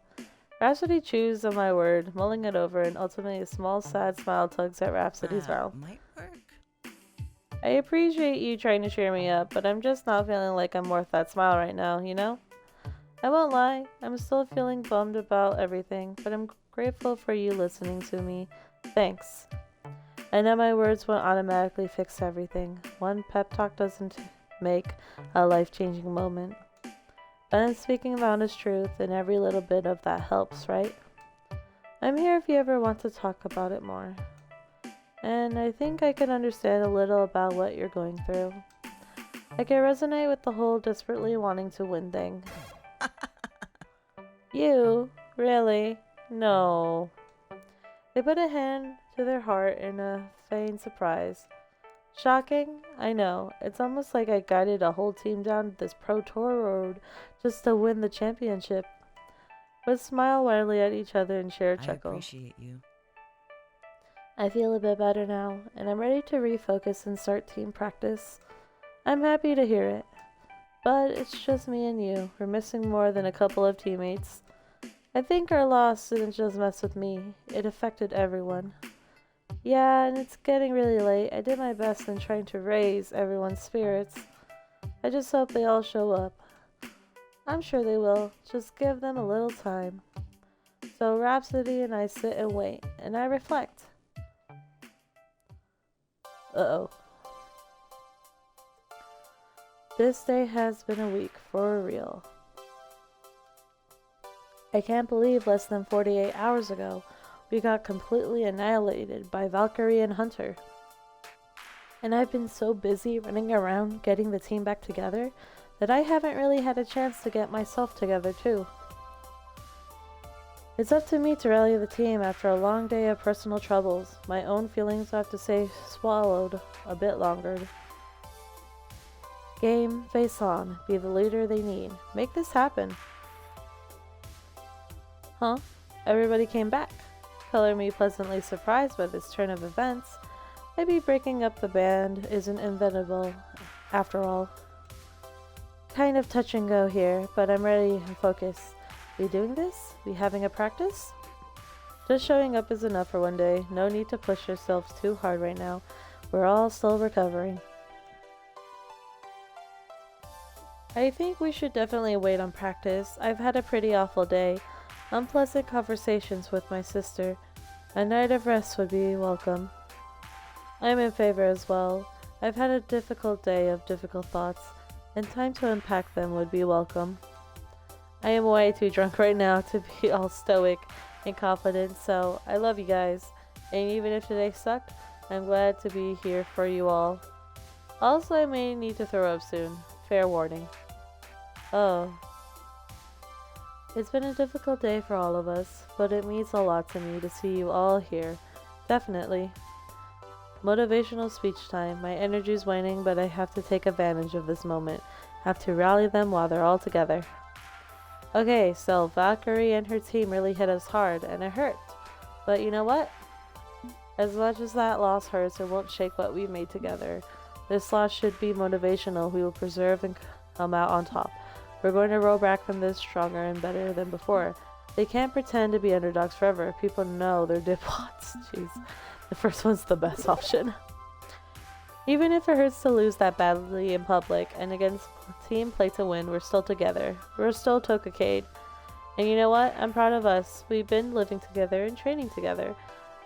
Rhapsody chews on my word, mulling it over, and ultimately a small, sad smile tugs at Rhapsody's mouth. Might work. I appreciate you trying to cheer me up, but I'm just not feeling like I'm worth that smile right now, you know? I won't lie, I'm still feeling bummed about everything, but I'm grateful for you listening to me. Thanks. I know my words won't automatically fix everything. One pep talk doesn't make a life-changing moment. But I'm speaking the honest truth, and every little bit of that helps, right? I'm here if you ever want to talk about it more. And I think I can understand a little about what you're going through. I can resonate with the whole desperately wanting to win thing. You? Really? No. They put a hand to their heart in a feigned surprise. Shocking? I know. It's almost like I guided a whole team down this Pro Tour road just to win the championship. But smile widely at each other and share a I chuckle. appreciate you. I feel a bit better now, and I'm ready to refocus and start team practice. I'm happy to hear it. But it's just me and you. We're missing more than a couple of teammates. I think our loss didn't just mess with me. It affected everyone. Yeah, and it's getting really late. I did my best in trying to raise everyone's spirits. I just hope they all show up. I'm sure they will. Just give them a little time. So Rhapsody and I sit and wait, and I reflect. Uh-oh. This day has been a week, for real. I can't believe less than 48 hours ago, we got completely annihilated by Valkyrie and Hunter. And I've been so busy running around getting the team back together that I haven't really had a chance to get myself together too. It's up to me to rally the team after a long day of personal troubles. My own feelings, I have to say, swallowed a bit longer. Game, face on, be the leader they need. Make this happen. Huh? Everybody came back. Color me pleasantly surprised by this turn of events. Maybe breaking up the band isn't inventable after all. Kind of touch and go here, but I'm ready and focused. We doing this? We having a practice? Just showing up is enough for one day. No need to push yourselves too hard right now. We're all still recovering. I think we should definitely wait on practice. I've had a pretty awful day. Unpleasant conversations with my sister. A night of rest would be welcome. I'm in favor as well. I've had a difficult day of difficult thoughts, and time to unpack them would be welcome. I am way too drunk right now to be all stoic and confident, so I love you guys. And even if today sucked, I'm glad to be here for you all. Also, I may need to throw up soon. Fair warning. Oh. It's been a difficult day for all of us, but it means a lot to me to see you all here. Definitely. Motivational speech time. My energy's waning, but I have to take advantage of this moment. Have to rally them while they're all together. Okay, so Valkyrie and her team really hit us hard, and it hurt. But you know what? As much as that loss hurts, it won't shake what we made together. This loss should be motivational. We will preserve and come out on top. We're going to roll back from this stronger and better than before. They can't pretend to be underdogs forever. People know they're diplots. Jeez. The first one's the best option. Even if it hurts to lose that badly in public and against team play to win, we're still together. We're still Tokacade. And you know what? I'm proud of us. We've been living together and training together.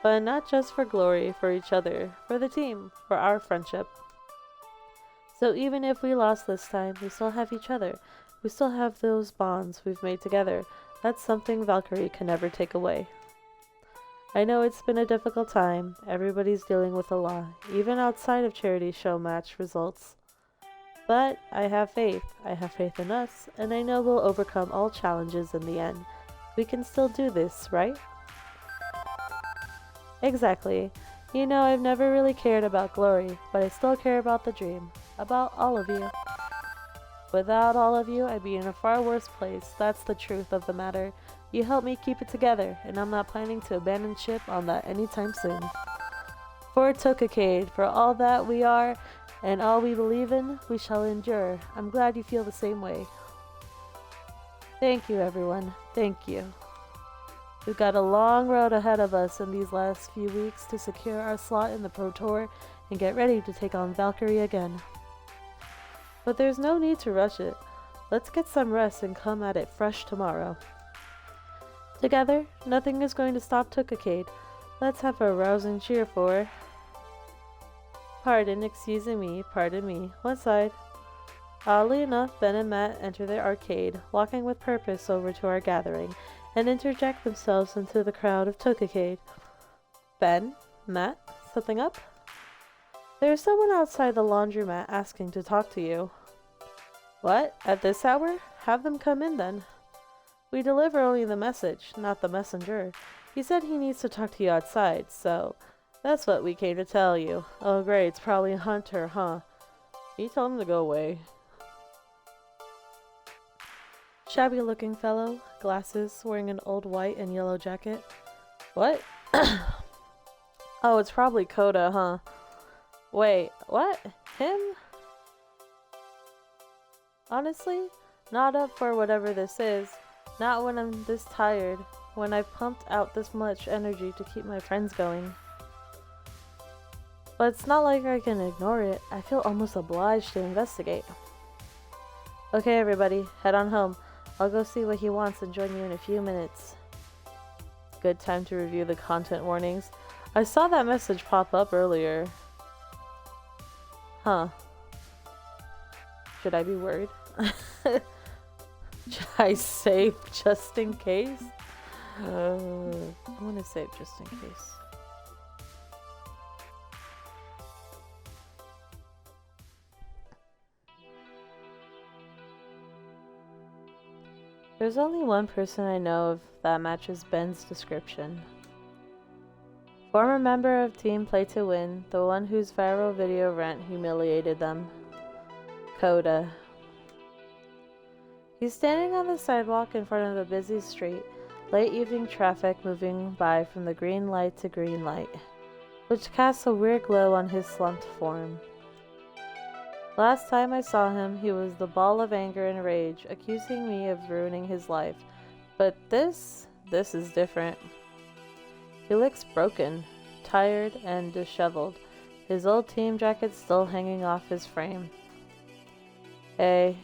But not just for glory, for each other, for the team, for our friendship. So even if we lost this time, we still have each other. We still have those bonds we've made together. That's something Valkyrie can never take away. I know it's been a difficult time. Everybody's dealing with a lot, even outside of charity show match results. But I have faith. I have faith in us, and I know we'll overcome all challenges in the end. We can still do this, right? Exactly. You know, I've never really cared about glory, but I still care about the dream. About all of you. Without all of you, I'd be in a far worse place. That's the truth of the matter. You helped me keep it together, and I'm not planning to abandon ship on that anytime soon. For Tokacade, for all that we are, and all we believe in, we shall endure. I'm glad you feel the same way. Thank you, everyone. Thank you. We've got a long road ahead of us in these last few weeks to secure our slot in the Pro Tour and get ready to take on Valkyrie again. But there's no need to rush it. Let's get some rest and come at it fresh tomorrow. Together, nothing is going to stop Tokacade. Let's have a rousing cheer for... Pardon me. What side? Oddly enough, Ben and Matt enter their arcade, walking with purpose over to our gathering, and interject themselves into the crowd of Tokacade. Ben? Matt? Something up? There's someone outside the laundromat asking to talk to you. What? At this hour? Have them come in then. We deliver only the message, not the messenger. He said he needs to talk to you outside, so that's what we came to tell you. Oh great, it's probably Hunter, huh? Can you tell him to go away? Shabby looking fellow, glasses, wearing an old white and yellow jacket. What? Oh, it's probably Coda, huh? Wait, what? Him? Honestly, not up for whatever this is. Not when I'm this tired, when I've pumped out this much energy to keep my friends going. But it's not like I can ignore it. I feel almost obliged to investigate. Okay everybody, head on home. I'll go see what he wants and join you in a few minutes. Good time to review the content warnings. I saw that message pop up earlier. Huh. Should I be worried? Should I save just in case? I'm gonna save just in case. There's only one person I know of that matches Ben's description. Former member of Team Play to Win, the one whose viral video rant humiliated them. Coda. He's standing on the sidewalk in front of a busy street, late evening traffic moving by from the green light to green light, which casts a weird glow on his slumped form. Last time I saw him, he was the ball of anger and rage, accusing me of ruining his life. But this is different. He looks broken, tired, and disheveled, his old team jacket still hanging off his frame. Hey,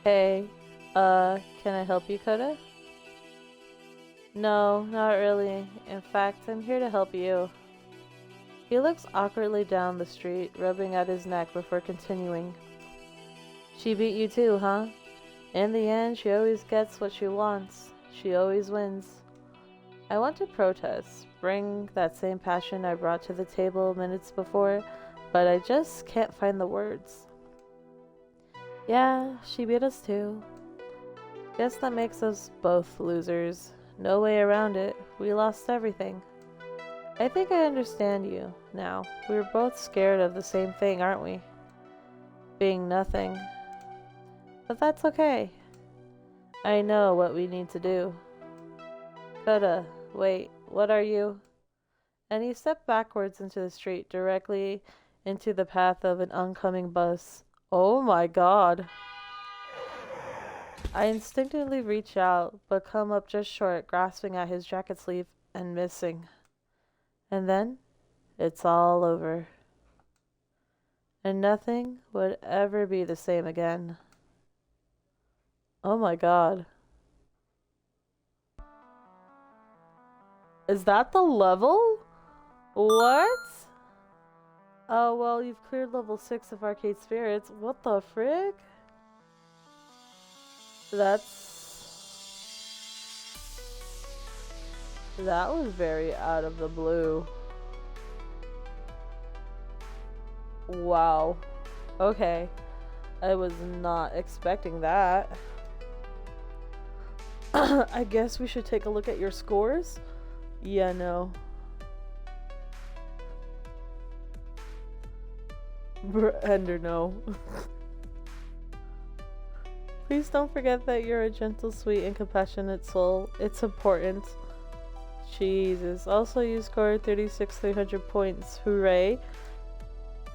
can I help you, Coda? No, not really. In fact, I'm here to help you. He looks awkwardly down the street, rubbing at his neck before continuing. She beat you too, huh? In the end, she always gets what she wants. She always wins. I want to protest, bring that same passion I brought to the table minutes before, but I just can't find the words. Yeah, she beat us too. Guess that makes us both losers. No way around it. We lost everything. I think I understand you now. We're both scared of the same thing, aren't we? Being nothing. But that's okay. I know what we need to do. Coda, wait, what are you? And he stepped backwards into the street, directly into the path of an oncoming bus. Oh my god. I instinctively reach out, but come up just short, grasping at his jacket sleeve and missing. And then, it's all over. And nothing would ever be the same again. Oh my god. Is that the level? What? Oh, well, you've cleared level 6 of Arcade Spirits. What the frick? That was very out of the blue. Wow. Okay. I was not expecting that. I guess we should take a look at your scores? Yeah, no. Ender, no. Please don't forget that you're a gentle, sweet, and compassionate soul. It's important. Jesus. Also, you scored 36,300 points. Hooray.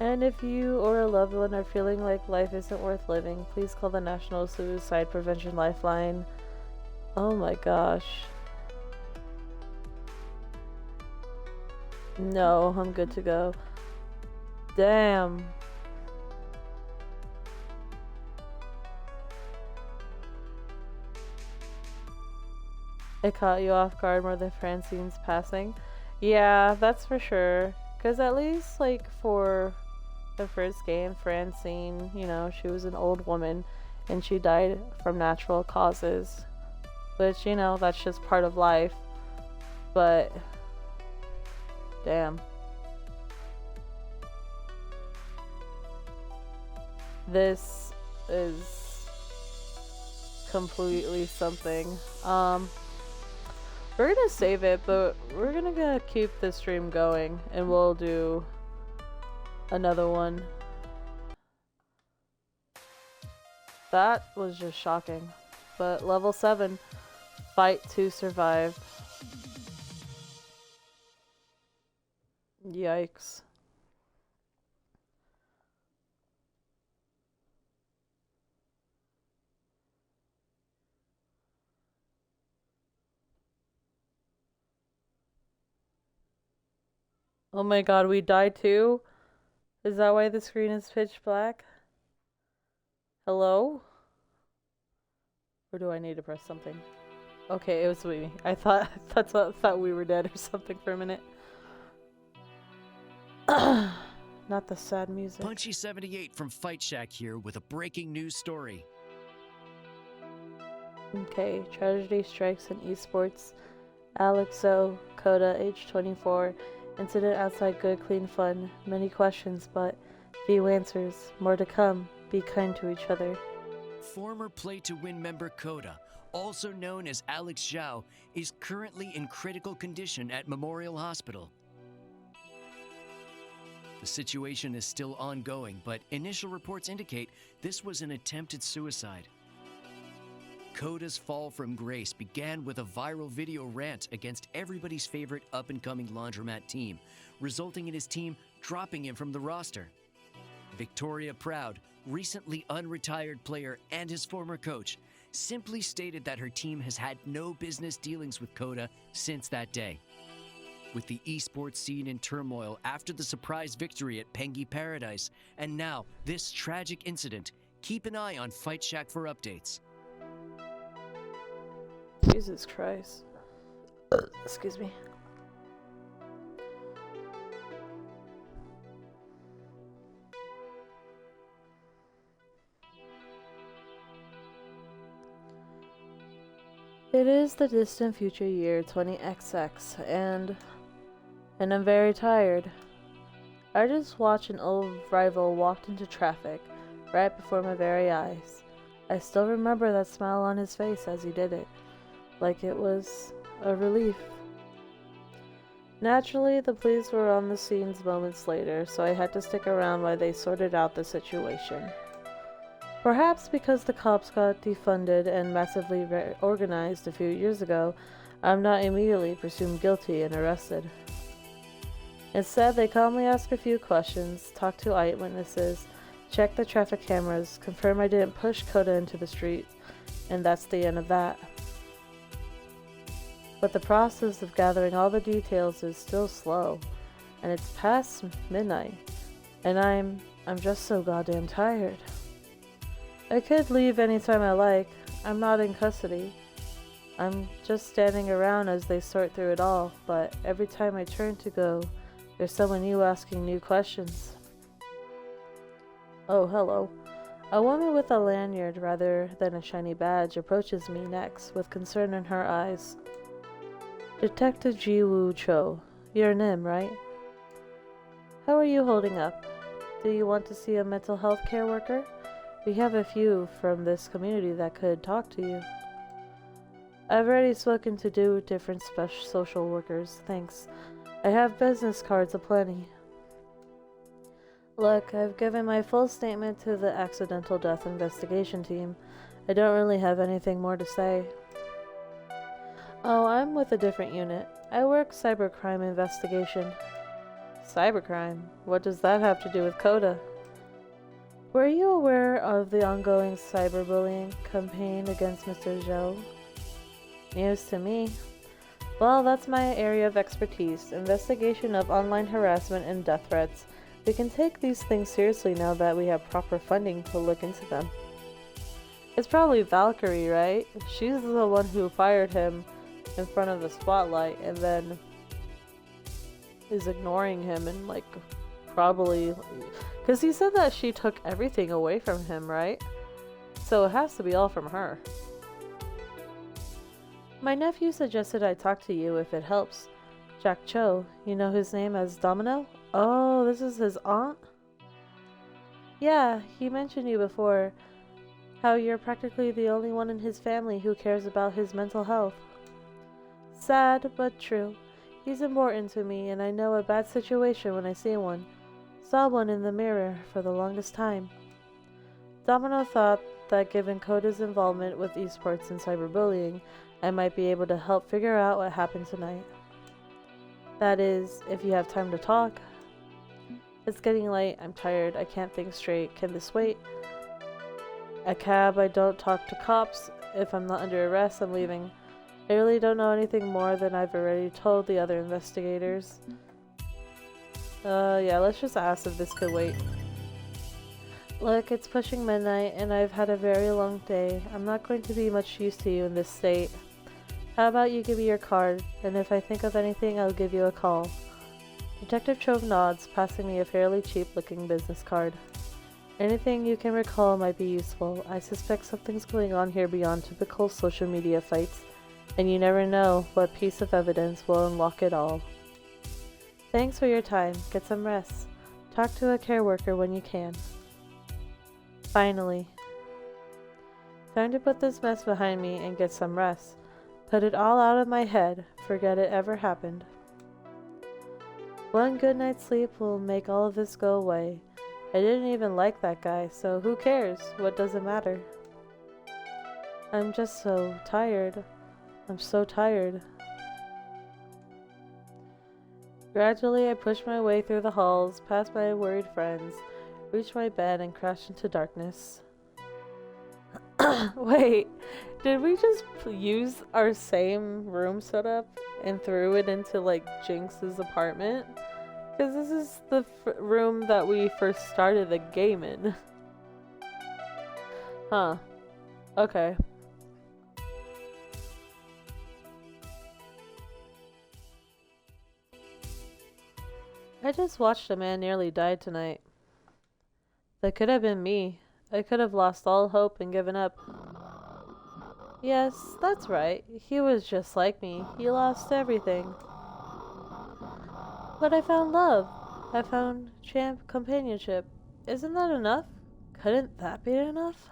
And if you or a loved one are feeling like life isn't worth living, please call the National Suicide Prevention Lifeline. Oh my gosh. No, I'm good to go. Damn. It caught you off guard more than Francine's passing. Yeah, that's for sure. Because at least, like, for the first game, Francine, you know, she was an old woman and she died from natural causes. Which, you know, that's just part of life. But, damn. This is completely something. We're gonna save it, but we're gonna keep the stream going and we'll do another one. That was just shocking. But level 7, fight to survive. Yikes. Oh my god, we died too? Is that why the screen is pitch black? Hello? Or do I need to press something? Okay, it was me. I thought we were dead or something for a minute. Not the sad music. Punchy78 from Fight Shack here with a breaking news story. Okay, tragedy strikes in esports. Alex O, Coda, age 24. Incident outside Good Clean Fun. Many questions, but few answers. More to come. Be kind to each other. Former Play to Win member Coda, also known as Alex Zhao, is currently in critical condition at Memorial Hospital. The situation is still ongoing, but initial reports indicate this was an attempted suicide. Coda's fall from grace began with a viral video rant against everybody's favorite up-and-coming laundromat team, resulting in his team dropping him from the roster. Victoria Proud, recently unretired player and his former coach, simply stated that her team has had no business dealings with Coda since that day. With the esports scene in turmoil after the surprise victory at Pengy Paradise, and now this tragic incident, keep an eye on Fight Shack for updates. Jesus Christ. Excuse me. It is the distant future year 20XX, and I'm very tired. I just watched an old rival walked into traffic right before my very eyes. I still remember that smile on his face as he did it, like it was a relief. Naturally, the police were on the scenes moments later, so I had to stick around while they sorted out the situation. Perhaps because the cops got defunded and massively reorganized a few years ago, I'm not immediately presumed guilty and arrested. Instead, they calmly ask a few questions, talk to eyewitnesses, check the traffic cameras, confirm I didn't push Coda into the street, and that's the end of that. But the process of gathering all the details is still slow, and it's past midnight, and I'm just so goddamn tired. I could leave anytime I like. I'm not in custody. I'm just standing around as they sort through it all, but every time I turn to go, there's someone new asking new questions. Oh, hello. A woman with a lanyard rather than a shiny badge approaches me next, with concern in her eyes. Detective Jiwoo Cho. You're Nim, right? How are you holding up? Do you want to see a mental health care worker? We have a few from this community that could talk to you. I've already spoken to two different special social workers, thanks. I have business cards aplenty. Look, I've given my full statement to the accidental death investigation team. I don't really have anything more to say. Oh, I'm with a different unit. I work cybercrime investigation. Cybercrime? What does that have to do with Coda? Were you aware of the ongoing cyberbullying campaign against Mr. Zhou? News to me. Well, that's my area of expertise, investigation of online harassment and death threats. We can take these things seriously now that we have proper funding to look into them. It's probably Valkyrie, right? She's the one who fired him in front of the spotlight and then is ignoring him and probably... Because he said that she took everything away from him, right? So it has to be all from her. My nephew suggested I talk to you if it helps. Jack Cho, you know his name as Domino? Oh, this is his aunt? Yeah, he mentioned you before. How you're practically the only one in his family who cares about his mental health. Sad, but true. He's important to me, and I know a bad situation when I see one. Saw one in the mirror for the longest time. Domino thought that given Coda's involvement with esports and cyberbullying, I might be able to help figure out what happened tonight. That is, if you have time to talk. It's getting late, I'm tired, I can't think straight. Can this wait? A cab, I don't talk to cops. If I'm not under arrest, I'm leaving. I really don't know anything more than I've already told the other investigators. Yeah, let's just ask if this could wait. Look, it's pushing midnight and I've had a very long day. I'm not going to be much use to you in this state. How about you give me your card, and if I think of anything, I'll give you a call. Detective Chove nods, passing me a fairly cheap-looking business card. Anything you can recall might be useful. I suspect something's going on here beyond typical social media fights, and you never know what piece of evidence will unlock it all. Thanks for your time. Get some rest. Talk to a care worker when you can. Finally. Time to put this mess behind me and get some rest. Put it all out of my head. Forget it ever happened. One good night's sleep will make all of this go away. I didn't even like that guy, so who cares? What does it matter? I'm just so tired. I'm so tired. Gradually, I pushed my way through the halls, past my worried friends, reached my bed, and crashed into darkness. Wait, did we just use our same room setup and threw it into, like, Jinx's apartment? Because this is the room that we first started the game in. Huh. Okay. I just watched a man nearly die tonight. That could have been me. I could have lost all hope and given up. Yes, that's right. He was just like me. He lost everything. But I found love. I found companionship. Isn't that enough? Couldn't that be enough?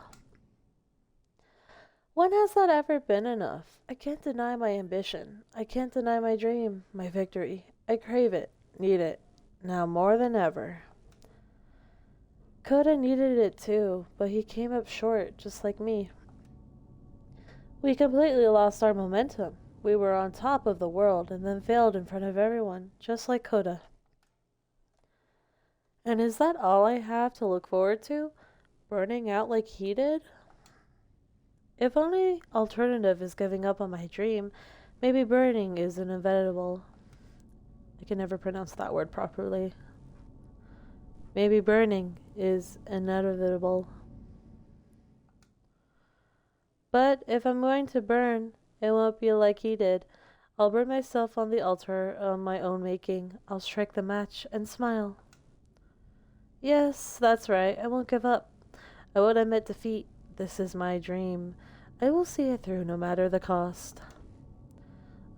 When has that ever been enough? I can't deny my ambition. I can't deny my dream, my victory. I crave it, need it, now more than ever. Coda needed it too, but he came up short, just like me. We completely lost our momentum. We were on top of the world and then failed in front of everyone, just like Coda. And is that all I have to look forward to? Burning out like he did? If only alternative is giving up on my dream, maybe burning is inevitable. I can never pronounce that word properly. Maybe burning is inevitable. But if I'm going to burn, it won't be like he did. I'll burn myself on the altar of my own making. I'll strike the match and smile. Yes, that's right. I won't give up. I won't admit defeat. This is my dream. I will see it through no matter the cost.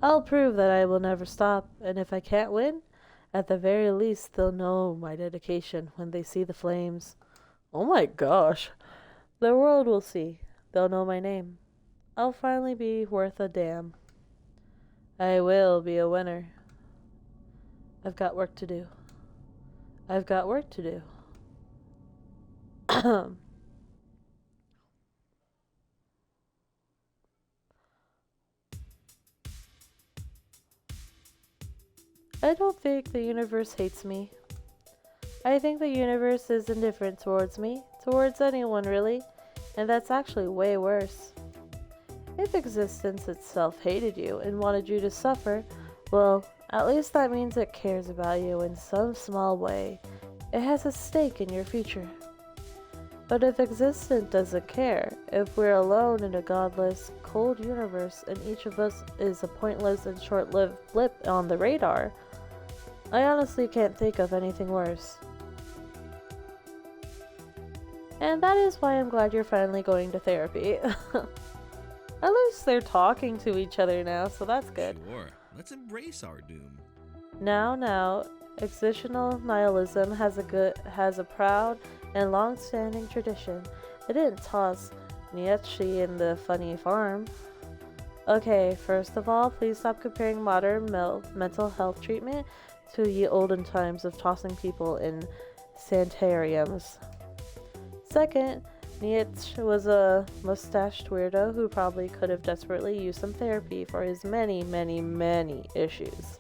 I'll prove that I will never stop, and if I can't win, at the very least they'll know my dedication when they see the flames. Oh my gosh. The world will see. They'll know my name. I'll finally be worth a damn. I will be a winner. I've got work to do. I've got work to do. I don't think the universe hates me. I think the universe is indifferent towards me, towards anyone really, and that's actually way worse. If existence itself hated you and wanted you to suffer, well, at least that means it cares about you in some small way. It has a stake in your future. But if existence doesn't care, if we're alone in a godless, cold universe and each of us is a pointless and short-lived blip on the radar, I honestly can't think of anything worse. And that is why I'm glad you're finally going to therapy. At least they're talking to each other now, so that's good. Sure. Let's embrace our doom. Now, existential nihilism has a proud and long-standing tradition. It didn't toss Nietzsche in the funny farm. Okay, first of all, please stop comparing modern mental health treatment to ye olden times of tossing people in sanitariums. Second, Nietzsche was a mustached weirdo who probably could have desperately used some therapy for his many, many, many issues.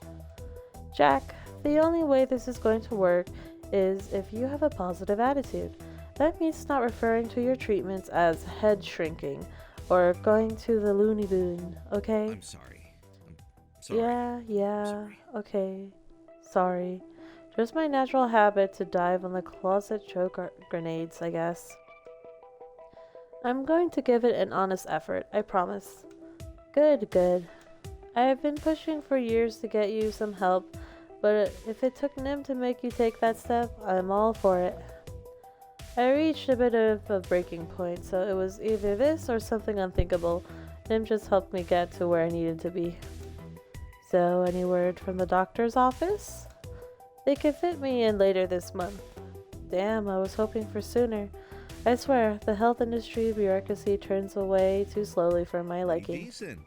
Jack, the only way this is going to work is if you have a positive attitude. That means not referring to your treatments as head shrinking or going to the loony bin, okay? I'm sorry. I'm sorry. Yeah, Sorry. okay. Sorry. Just my natural habit to dive on the closet choke grenades, I guess. I'm going to give it an honest effort, I promise. Good, good. I have been pushing for years to get you some help, but if it took Nim to make you take that step, I'm all for it. I reached a bit of a breaking point, so it was either this or something unthinkable. Nim just helped me get to where I needed to be. So, any word from the doctor's office? They could fit me in later this month. Damn, I was hoping for sooner. I swear, the health industry bureaucracy turns away too slowly for my liking. Decent.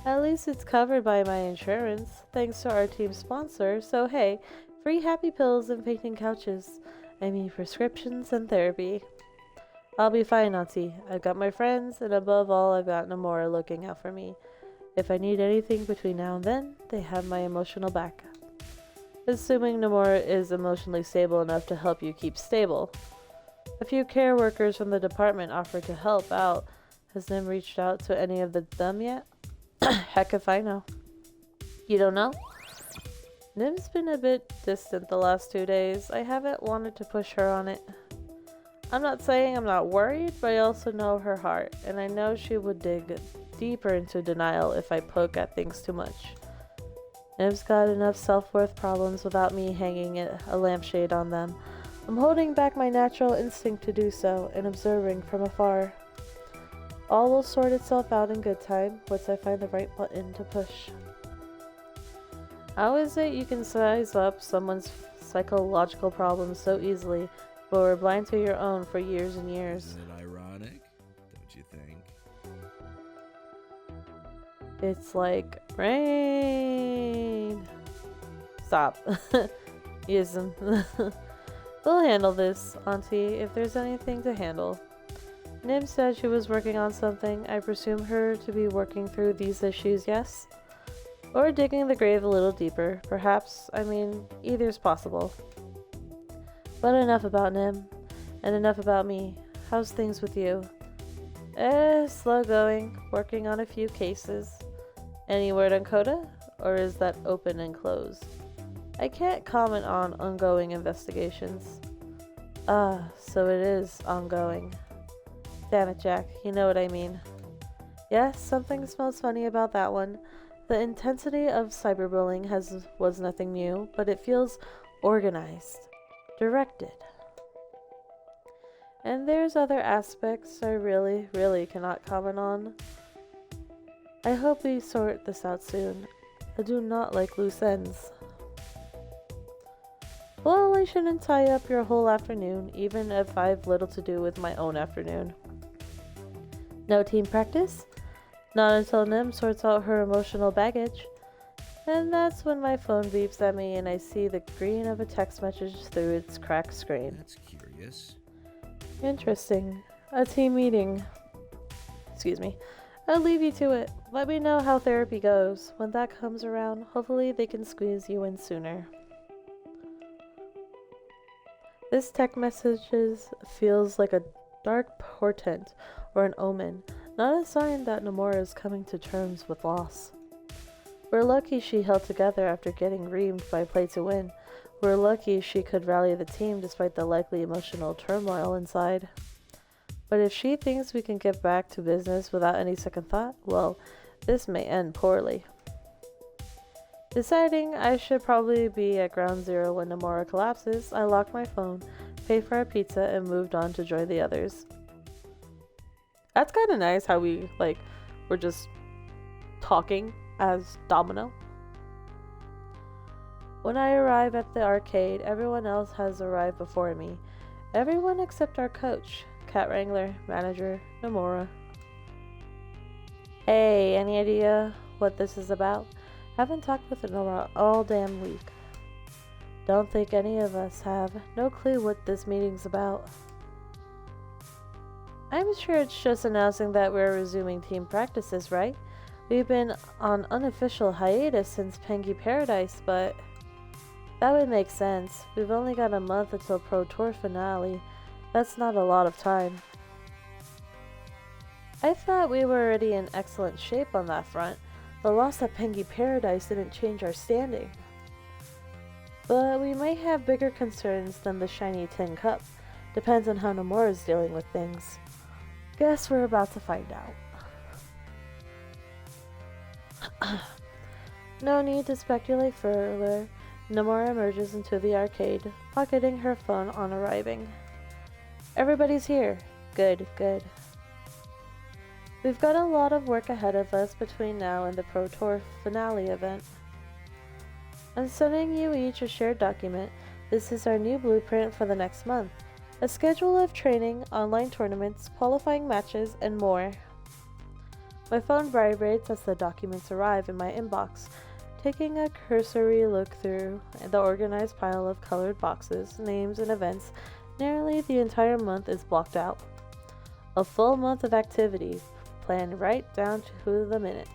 At least it's covered by my insurance, thanks to our team sponsor, so hey, free happy pills and fainting couches. I mean prescriptions and therapy. I'll be fine, Auntie. I've got my friends, and above all, I've got Nomura looking out for me. If I need anything between now and then, they have my emotional back. Assuming Nomura is emotionally stable enough to help you keep stable. A few care workers from the department offered to help out. Has Nim reached out to any of them yet? Heck if I know. You don't know? Nim's been a bit distant the last 2 days. I haven't wanted to push her on it. I'm not saying I'm not worried, but I also know her heart, and I know she would dig deeper into denial if I poke at things too much. Nim's got enough self-worth problems without me hanging a lampshade on them. I'm holding back my natural instinct to do so and observing from afar. All will sort itself out in good time once I find the right button to push. How is it you can size up someone's psychological problems so easily, but were blind to your own for years and years? Isn't it ironic? Don't you think? It's like rain. Stop. Ism. We'll handle this, Auntie, if there's anything to handle. Nim said she was working on something. I presume her to be working through these issues, yes? Or digging the grave a little deeper. Perhaps, either's possible. But enough about Nim, and enough about me. How's things with you? Slow going. Working on a few cases. Any word on Coda? Or is that open and closed? I can't comment on ongoing investigations. So it is ongoing. Damn it, Jack. You know what I mean. Yes, something smells funny about that one. The intensity of cyberbullying was nothing new, but it feels organized. Directed. And there's other aspects I really cannot comment on. I hope we sort this out soon. I do not like loose ends. Well, I shouldn't tie up your whole afternoon, even if I've little to do with my own afternoon. No team practice? Not until Nim sorts out her emotional baggage. And that's when my phone beeps at me and I see the green of a text message through its cracked screen. That's curious. Interesting. A team meeting. Excuse me. I'll leave you to it. Let me know how therapy goes. When that comes around, hopefully they can squeeze you in sooner. This text message feels like a dark portent or an omen, not a sign that Nomura is coming to terms with loss. We're lucky she held together after getting reamed by Play to Win. We're lucky she could rally the team despite the likely emotional turmoil inside. But if she thinks we can get back to business without any second thought, well, this may end poorly. Deciding I should probably be at ground zero when Nomura collapses, I locked my phone, paid for our pizza, and moved on to join the others. That's kind of nice how we're just talking as Domino. When I arrive at the arcade, everyone else has arrived before me. Everyone except our coach, Cat Wrangler, manager, Nomura. Hey, any idea what this is about? Haven't talked with Nomura all damn week. Don't think any of us have. No clue what this meeting's about. I'm sure it's just announcing that we're resuming team practices, right? We've been on unofficial hiatus since Pengy Paradise, but that would make sense. We've only got a month until Pro Tour finale. That's not a lot of time. I thought we were already in excellent shape on that front. The loss at Pengy Paradise didn't change our standing. But we may have bigger concerns than the shiny tin cup. Depends on how Nomura's dealing with things. Guess we're about to find out. No need to speculate further. Nomura emerges into the arcade, pocketing her phone on arriving. Everybody's here. Good, good. We've got a lot of work ahead of us between now and the Pro Tour finale event. I'm sending you each a shared document. This is our new blueprint for the next month. A schedule of training, online tournaments, qualifying matches, and more. My phone vibrates as the documents arrive in my inbox. Taking a cursory look through the organized pile of colored boxes, names, and events, nearly the entire month is blocked out. A full month of activity, planned right down to the minute.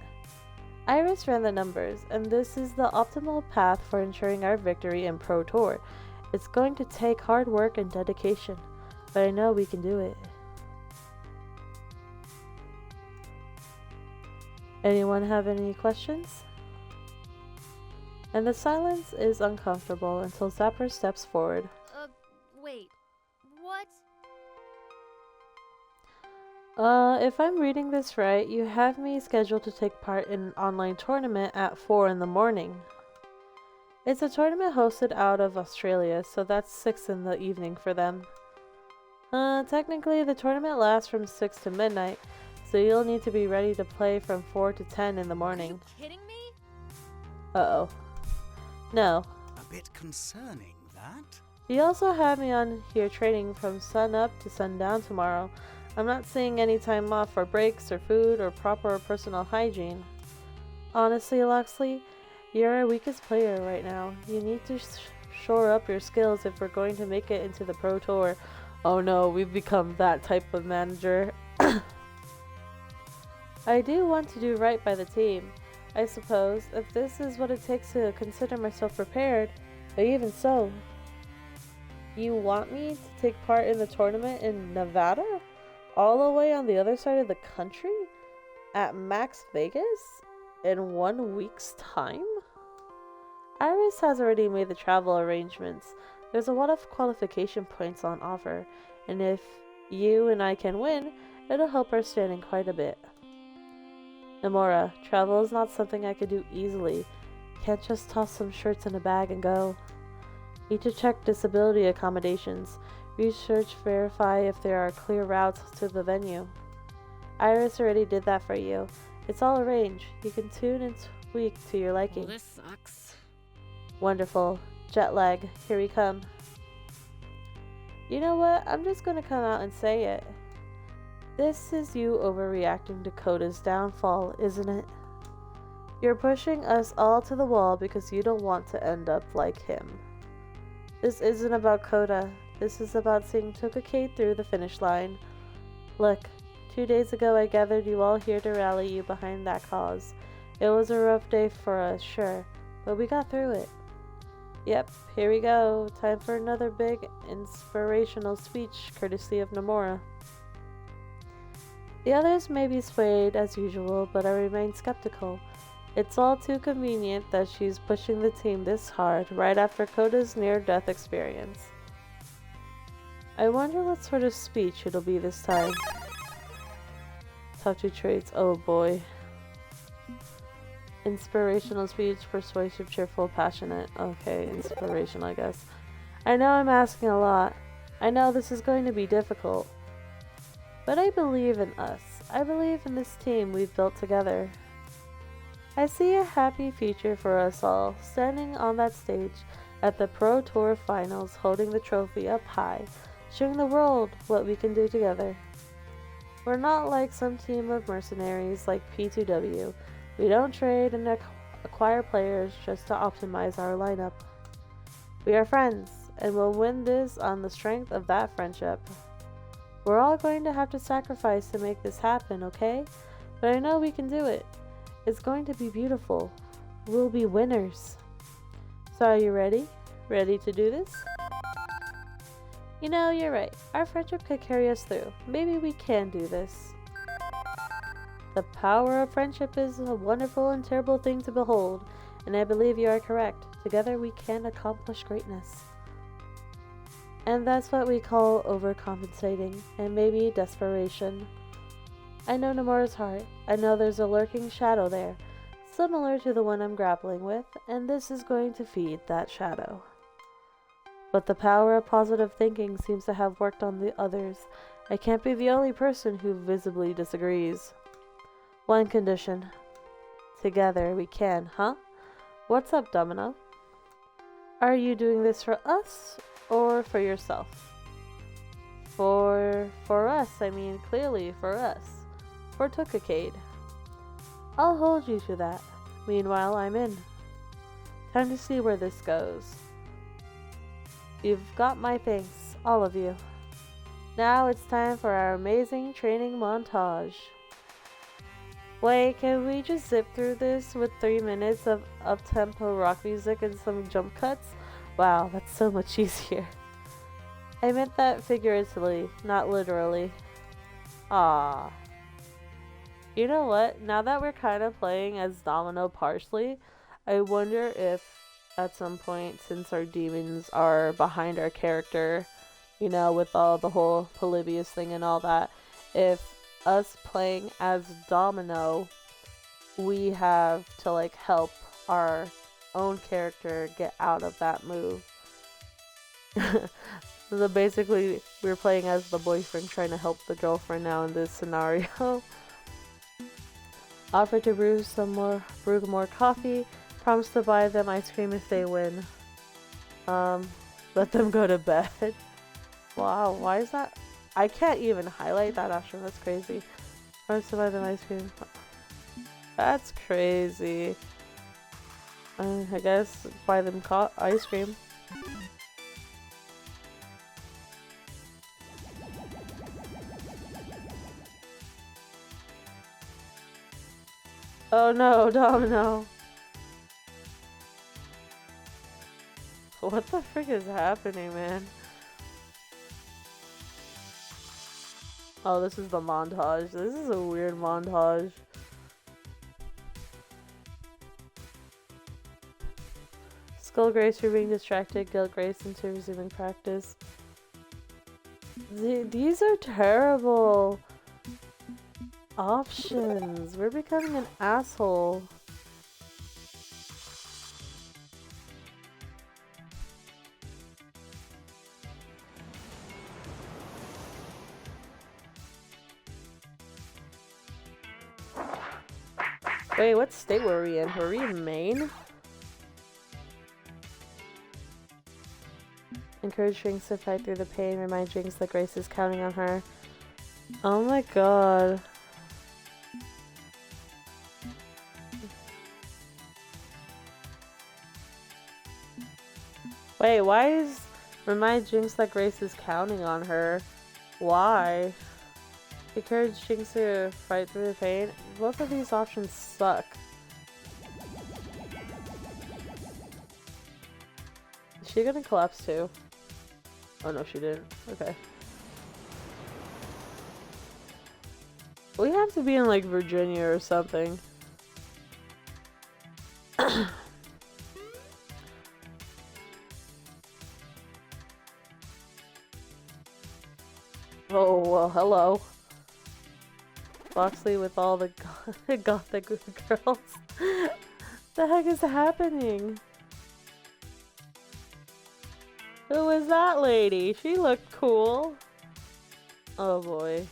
Iris ran the numbers, and this is the optimal path for ensuring our victory in Pro Tour. It's going to take hard work and dedication, but I know we can do it. Anyone have any questions? And the silence is uncomfortable until Zapper steps forward. Wait. What? If I'm reading this right, you have me scheduled to take part in an online tournament at 4 in the morning. It's a tournament hosted out of Australia, so that's 6 in the evening for them. Technically, the tournament lasts from 6 to midnight, so you'll need to be ready to play from 4 to 10 in the morning. Are you kidding me? Uh-oh. No. A bit concerning, that. You also have me on here training from sun up to sundown tomorrow. I'm not seeing any time off for breaks or food or proper personal hygiene. Honestly, Loxley, you're our weakest player right now. You need to shore up your skills if we're going to make it into the Pro Tour. Oh no, we've become that type of manager. I do want to do right by the team, I suppose, if this is what it takes to consider myself prepared, but even so. You want me to take part in the tournament in Nevada? All the way on the other side of the country? At Max Vegas? In 1 week's time? Iris has already made the travel arrangements. There's a lot of qualification points on offer, and if you and I can win, it'll help our standing quite a bit. Nomura, travel is not something I could do easily. Can't just toss some shirts in a bag and go. Need to check disability accommodations. Research, verify if there are clear routes to the venue. Iris already did that for you. It's all arranged. You can tune and tweak to your liking. Well, this sucks. Wonderful. Jet lag. Here we come. You know what? I'm just gonna come out and say it. This is you overreacting to Koda's downfall, isn't it? You're pushing us all to the wall because you don't want to end up like him. This isn't about Koda. This is about seeing Tokukei through the finish line. Look, 2 days ago I gathered you all here to rally you behind that cause. It was a rough day for us, sure, but we got through it. Yep, here we go. Time for another big, inspirational speech, courtesy of Nomura. The others may be swayed as usual, but I remain skeptical. It's all too convenient that she's pushing the team this hard right after Koda's near-death experience. I wonder what sort of speech it'll be this time. Top 2 traits, oh boy. Inspirational speech, persuasive, cheerful, passionate. Okay, inspirational, I guess. I know I'm asking a lot. I know this is going to be difficult. But I believe in us. I believe in this team we've built together. I see a happy future for us all, standing on that stage at the Pro Tour Finals, holding the trophy up high, showing the world what we can do together. We're not like some team of mercenaries like P2W. We don't trade and acquire players just to optimize our lineup. We are friends, and we'll win this on the strength of that friendship. We're all going to have to sacrifice to make this happen, okay? But I know we can do it. It's going to be beautiful. We'll be winners. So are you ready? Ready to do this? You know, you're right. Our friendship could carry us through. Maybe we can do this. The power of friendship is a wonderful and terrible thing to behold, and I believe you are correct. Together we can accomplish greatness. And that's what we call overcompensating, and maybe desperation. I know Nomura's heart. I know there's a lurking shadow there, similar to the one I'm grappling with, and this is going to feed that shadow. But the power of positive thinking seems to have worked on the others. I can't be the only person who visibly disagrees. One condition. Together we can, huh? What's up, Domino? Are you doing this for us or for yourself? For us, I mean clearly for us. For Tookacade. I'll hold you to that. Meanwhile, I'm in. Time to see where this goes. You've got my thanks, all of you. Now it's time for our amazing training montage. Wait, can we just zip through this with 3 minutes of up-tempo rock music and some jump cuts? Wow, that's so much easier. I meant that figuratively, not literally. Ah. You know what? Now that we're kind of playing as Domino partially, I wonder if at some point, since our demons are behind our character, you know, with all the whole Polybius thing and all that, if us playing as Domino, we have to like help our own character get out of that move. So basically, we're playing as the boyfriend trying to help the girlfriend now in this scenario. Offer to brew more coffee. Promise to buy them ice cream if they win. Let them go to bed. Wow, why is that? I can't even highlight that option. That's crazy. Promise to buy them ice cream. That's crazy. I guess buy them ice cream. Oh no, Domino. What the frick is happening, man? Oh, this is the montage. This is a weird montage. Skull Grace, you're being distracted. Guild Grace into resuming practice. These are terrible options. We're becoming an asshole. Wait, what state were we in? Were we in Maine? Encourage Jinx to fight through the pain. Remind Jinx that Grace is counting on her. Oh my god. Wait, why is remind Jinx that Grace is counting on her? Why? Encourage Jinx to fight through the pain. Both of these options suck. Is she gonna collapse too? Oh no, she didn't. Okay. We have to be in like Virginia or something. Oh, well, hello. Foxley with all the gothic girls. The heck is happening? Who is that lady? She looked cool. Oh boy.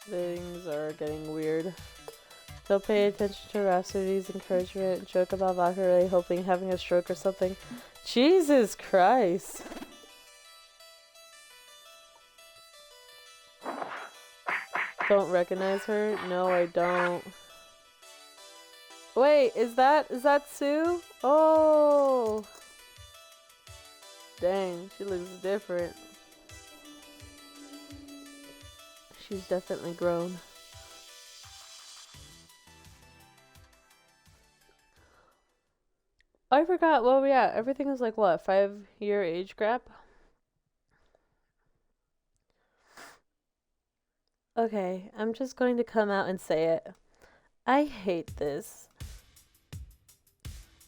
Things are getting weird. Don't pay attention to Rhapsody's encouragement. Joke about Valkyrie hoping having a stroke or something. Jesus Christ. Don't recognize her? No, I don't. Wait, is that Sue? Oh. Dang, she looks different. She's definitely grown. I forgot where we at. Everything is like what, 5-year age gap? Okay, I'm just going to come out and say it. I hate this.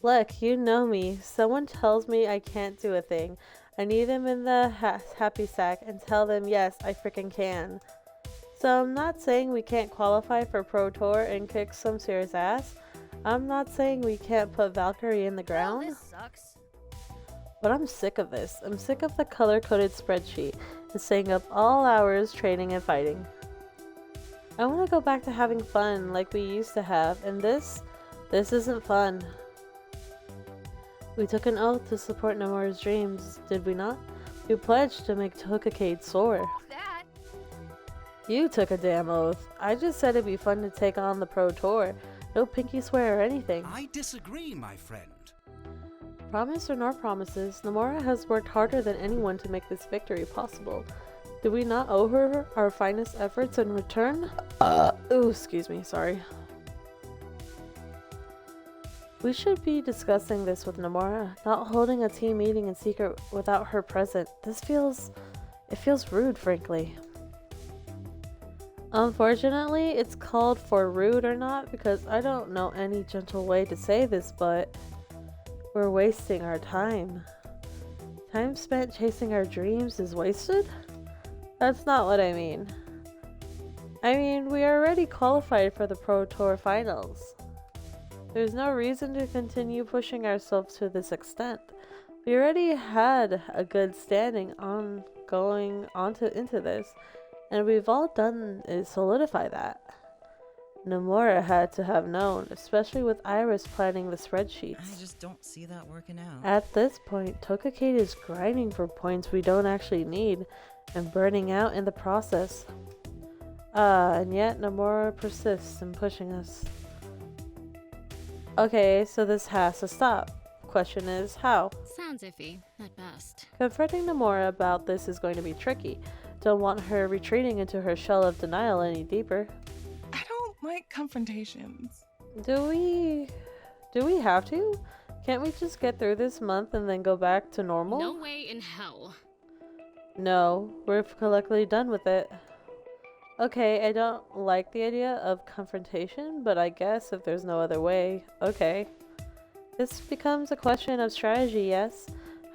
Look, you know me. Someone tells me I can't do a thing. I need them in the happy sack and tell them yes, I freaking can. So I'm not saying we can't qualify for Pro Tour and kick some serious ass. I'm not saying we can't put Valkyrie in the ground. This sucks. But I'm sick of this. I'm sick of the color-coded spreadsheet and staying up all hours training and fighting. I want to go back to having fun like we used to have, and this isn't fun. We took an oath to support Nomura's dreams, did we not? We pledged to make Tokakade soar. That. You took a damn oath. I just said it'd be fun to take on the Pro Tour. No pinky swear or anything. I disagree, my friend. Promise or no promises, Nomura has worked harder than anyone to make this victory possible. Do we not owe her our finest efforts in return? Ooh, excuse me, sorry. We should be discussing this with Nomura, not holding a team meeting in secret without her present. It feels rude, frankly. Unfortunately, it's called for rude or not because I don't know any gentle way to say this, but we're wasting our time. Time spent chasing our dreams is wasted? That's not what I mean. I mean, we already qualified for the Pro Tour finals. There's no reason to continue pushing ourselves to this extent. We already had a good standing on going into this, and we've all done is solidify that. Nomura had to have known, especially with Iris planning the spreadsheets. I just don't see that working out. At this point, Tokakade is grinding for points we don't actually need and burning out in the process. And yet Nomura persists in pushing us. Okay, so this has to stop. Question is, how? Sounds iffy, at best. Confronting Nomura about this is going to be tricky. Don't want her retreating into her shell of denial any deeper. I don't like confrontations. Do we have to? Can't we just get through this month and then go back to normal? No way in hell. No, we're collectively done with it. Okay, I don't like the idea of confrontation, but I guess if there's no other way, okay. This becomes a question of strategy, yes?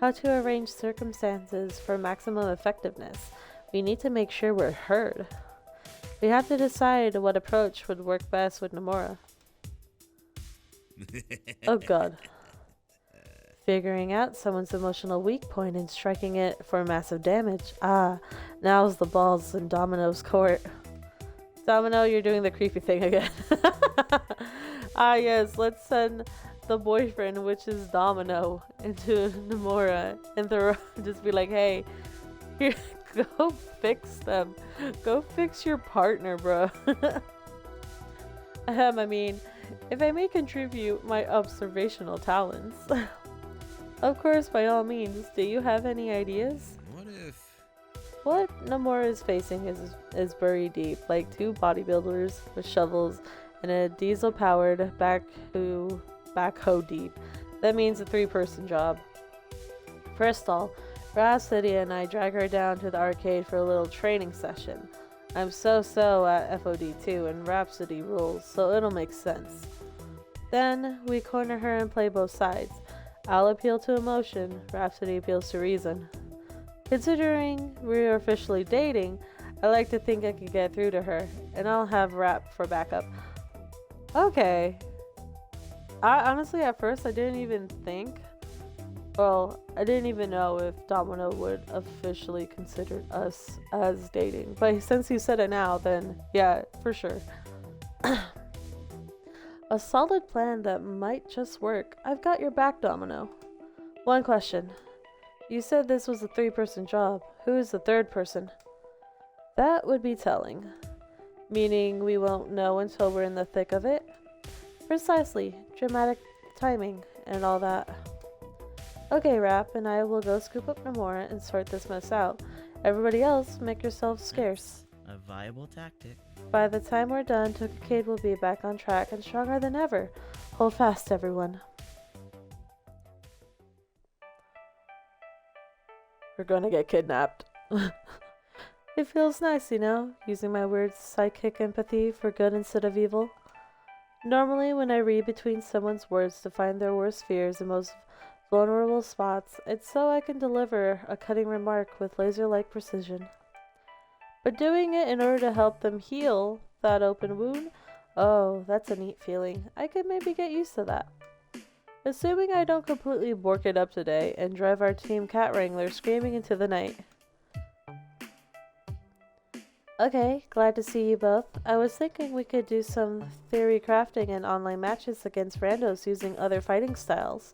How to arrange circumstances for maximum effectiveness. We need to make sure we're heard. We have to decide what approach would work best with Nomura. Oh god. Figuring out someone's emotional weak point and striking it for massive damage. Ah, now's the balls in Domino's court. Domino, you're doing the creepy thing again. Ah yes, let's send the boyfriend, which is Domino, into Nomura and just be like, hey, here, go fix them. Go fix your partner, bro. I mean, if I may contribute my observational talents. Of course, by all means. Do you have any ideas? What if... What Nomura is facing is buried deep, like two bodybuilders with shovels and a diesel-powered backhoe deep. That means a 3-person job. First all, Rhapsody and I drag her down to the arcade for a little training session. I'm so at FOD2 and Rhapsody rules, so it'll make sense. Then, we corner her and play both sides. I'll appeal to emotion, Rhapsody appeals to reason. Considering we're officially dating, I like to think I could get through to her, and I'll have Rap for backup. Okay. Honestly, at first I didn't even think. Well, I didn't even know if Domino would officially consider us as dating. But since you said it now, then yeah, for sure. A solid plan that might just work. I've got your back, Domino. One question. You said this was a 3-person job. Who is the 3rd person? That would be telling. Meaning we won't know until we're in the thick of it? Precisely. Dramatic timing and all that. Okay, Rap, and I will go scoop up Nomura and sort this mess out. Everybody else, make yourselves scarce. A viable tactic. By the time we're done, Tokakade will be back on track and stronger than ever. Hold fast, everyone. We're gonna get kidnapped. It feels nice, you know, using my weird psychic empathy for good instead of evil. Normally, when I read between someone's words to find their worst fears and most vulnerable spots, it's so I can deliver a cutting remark with laser-like precision. But doing it in order to help them heal that open wound, oh, that's a neat feeling. I could maybe get used to that. Assuming I don't completely bork it up today and drive our team cat wrangler screaming into the night. Okay, glad to see you both. I was thinking we could do some theory crafting and online matches against randos using other fighting styles.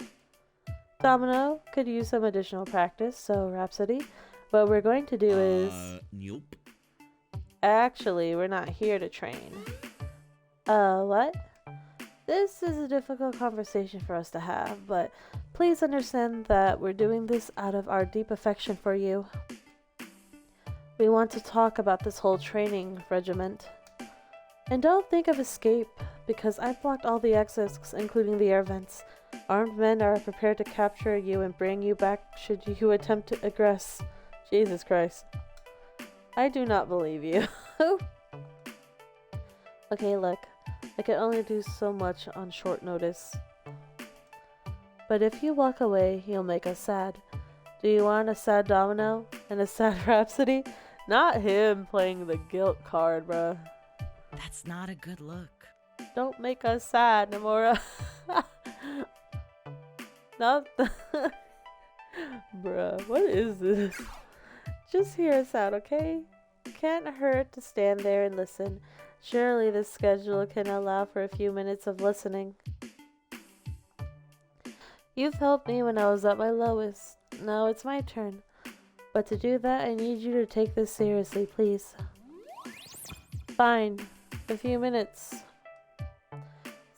Domino could use some additional practice, so Rhapsody, what we're going to do is... Nope. Actually, we're not here to train. What? This is a difficult conversation for us to have, but please understand that we're doing this out of our deep affection for you. We want to talk about this whole training regiment. And don't think of escape, because I've blocked all the exits, including the air vents. Armed men are prepared to capture you and bring you back should you attempt to aggress. Jesus Christ. I do not believe you. Okay, look. I can only do so much on short notice. But if you walk away, you'll make us sad. Do you want a sad Domino and a sad Rhapsody? Not him playing the guilt card, bruh. That's not a good look. Don't make us sad, Nomura. Not the... Bruh, what is this? Just hear us out, okay? Can't hurt to stand there and listen. Surely this schedule can allow for a few minutes of listening. You've helped me when I was at my lowest. Now it's my turn. But to do that, I need you to take this seriously, please. Fine. A few minutes.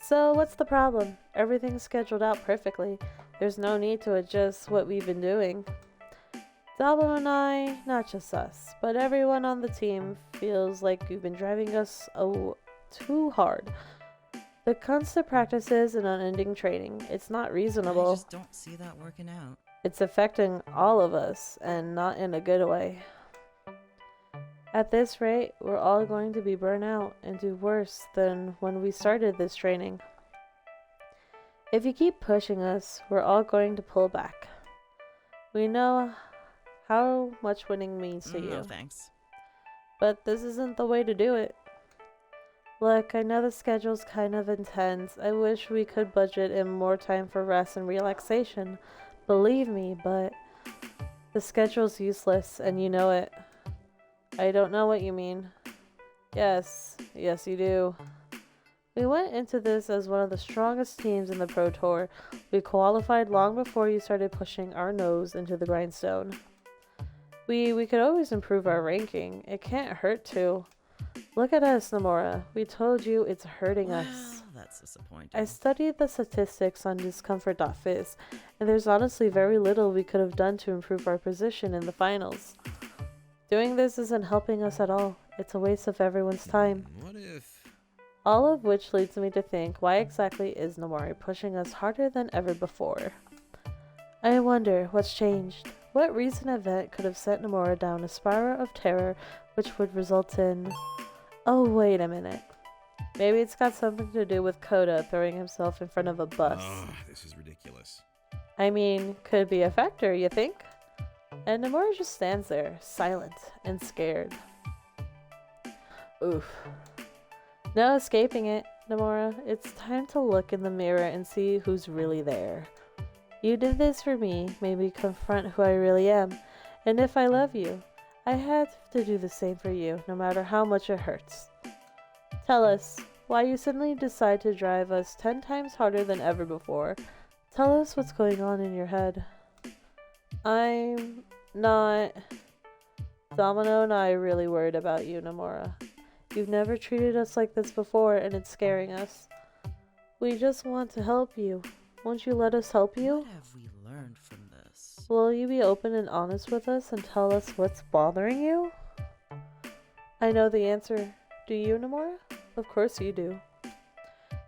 So, what's the problem? Everything's scheduled out perfectly. There's no need to adjust what we've been doing. Dalbo and I, not just us, but everyone on the team feels like you've been driving us too hard. The constant practices and unending training, it's not reasonable. I just don't see that working out. It's affecting all of us, and not in a good way. At this rate, we're all going to be burnt out and do worse than when we started this training. If you keep pushing us, we're all going to pull back. We know how much winning means to you. No thanks. But this isn't the way to do it. Look, I know the schedule's kind of intense. I wish we could budget in more time for rest and relaxation. Believe me, but the schedule's useless and you know it. I don't know what you mean. Yes, you do. We went into this as one of the strongest teams in the Pro Tour. We qualified long before you started pushing our nose into the grindstone. We could always improve our ranking. It can't hurt to. Look at us, Nomura. We told you it's hurting us. That's disappointing. I studied the statistics on discomfort.fizz, and there's honestly very little we could have done to improve our position in the finals. Doing this isn't helping us at all. It's a waste of everyone's time. What if... All of which leads me to think, why exactly is Nomura pushing us harder than ever before? I wonder what's changed. What recent event could have sent Nomura down a spiral of terror which would result in... Oh, wait a minute. Maybe it's got something to do with Kota throwing himself in front of a bus. This is ridiculous. I mean, could be a factor, you think? And Nomura just stands there, silent and scared. Oof. No escaping it, Nomura. It's time to look in the mirror and see who's really there. You did this for me, made me confront who I really am. And if I love you, I have to do the same for you, no matter how much it hurts. Tell us why you suddenly decide to drive us 10 times harder than ever before. Tell us what's going on in your head. I'm not... Domino and I are really worried about you, Nomura. You've never treated us like this before, and it's scaring us. We just want to help you. Won't you let us help you? What have we learned from this? Will you be open and honest with us and tell us what's bothering you? I know the answer. Do you, Nomura? Of course you do.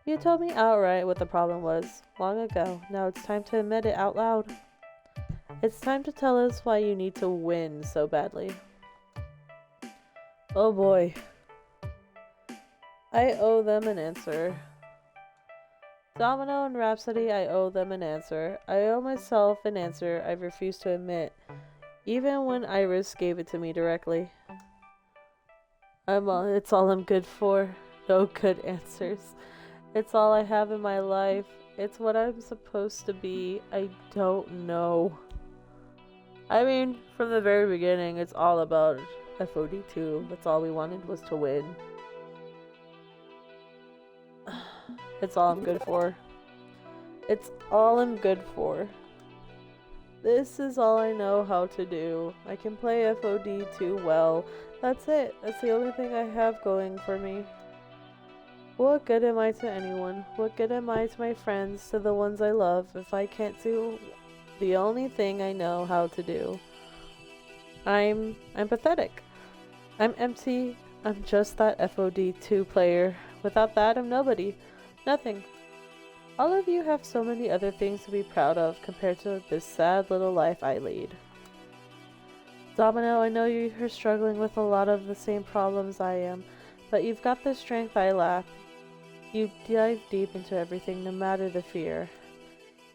You told me outright what the problem was, long ago. Now it's time to admit it out loud. It's time to tell us why you need to win so badly. Oh boy. I owe them an answer. Domino and Rhapsody, I owe them an answer. I owe myself an answer I've refused to admit, even when Iris gave it to me directly. It's all I'm good for. No good answers. It's all I have in my life. It's what I'm supposed to be. I don't know. I mean, from the very beginning, it's all about FOD2. That's all we wanted was to win. It's all I'm good for. It's all I'm good for. This is all I know how to do. I can play FOD2 well. That's it. That's the only thing I have going for me. What good am I to anyone? What good am I to my friends, to the ones I love, if I can't do the only thing I know how to do? I'm pathetic. I'm empty. I'm just that FOD2 player. Without that, I'm nobody. Nothing. All of you have so many other things to be proud of compared to this sad little life I lead. Domino, I know you're struggling with a lot of the same problems I am, but you've got the strength I lack. You dive deep into everything, no matter the fear.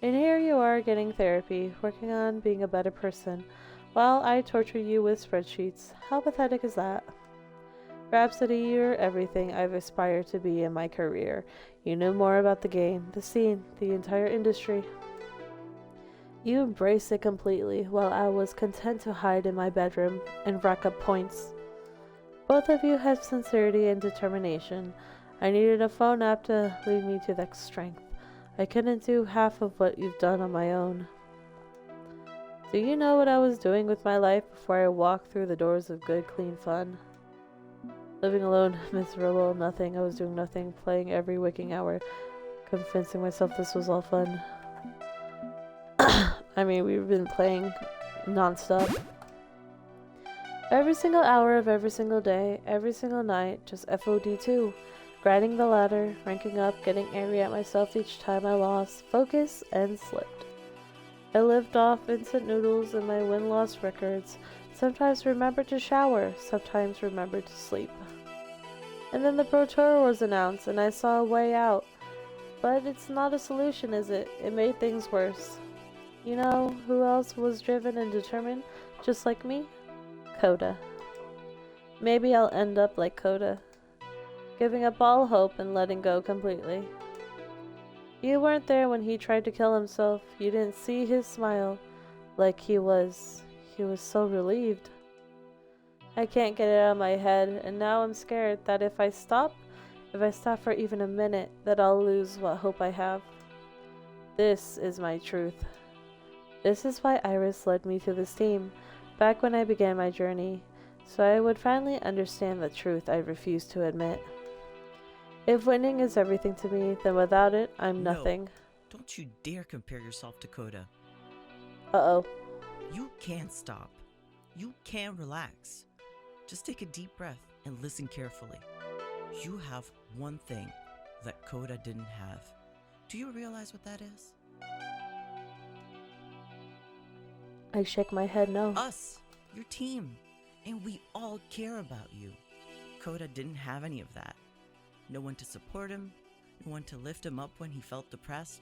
And here you are getting therapy, working on being a better person, while I torture you with spreadsheets. How pathetic is that? Rhapsody, you're everything I've aspired to be in my career. You know more about the game, the scene, the entire industry. You embraced it completely, while I was content to hide in my bedroom and rack up points. Both of you have sincerity and determination. I needed a phone app to lead me to that strength. I couldn't do half of what you've done on my own. Do you know what I was doing with my life before I walked through the doors of good, clean fun? Living alone, miserable, nothing. I was doing nothing, playing every waking hour, convincing myself this was all fun. I mean, we've been playing non-stop. Every single hour of every single day, every single night, just FOD2. Grinding the ladder, ranking up, getting angry at myself each time I lost focus and slipped. I lived off instant noodles and my win-loss records. Sometimes remembered to shower, sometimes remembered to sleep. And then the Pro Tour was announced and I saw a way out. But it's not a solution, is it? It made things worse. You know who else was driven and determined, just like me? Coda. Maybe I'll end up like Coda, giving up all hope and letting go completely. You weren't there when he tried to kill himself. You didn't see his smile like he was so relieved. I can't get it out of my head, and now I'm scared that if I stop for even a minute, that I'll lose what hope I have. This is my truth. This is why Iris led me to this team, back when I began my journey, so I would finally understand the truth I refused to admit. If winning is everything to me, then without it, I'm nothing. No, don't you dare compare yourself to Coda. Uh-oh. You can't stop. You can't relax. Just take a deep breath and listen carefully. You have one thing that Coda didn't have. Do you realize what that is? I shake my head no. Us, your team. And we all care about you. Coda didn't have any of that. No one to support him, no one to lift him up when he felt depressed.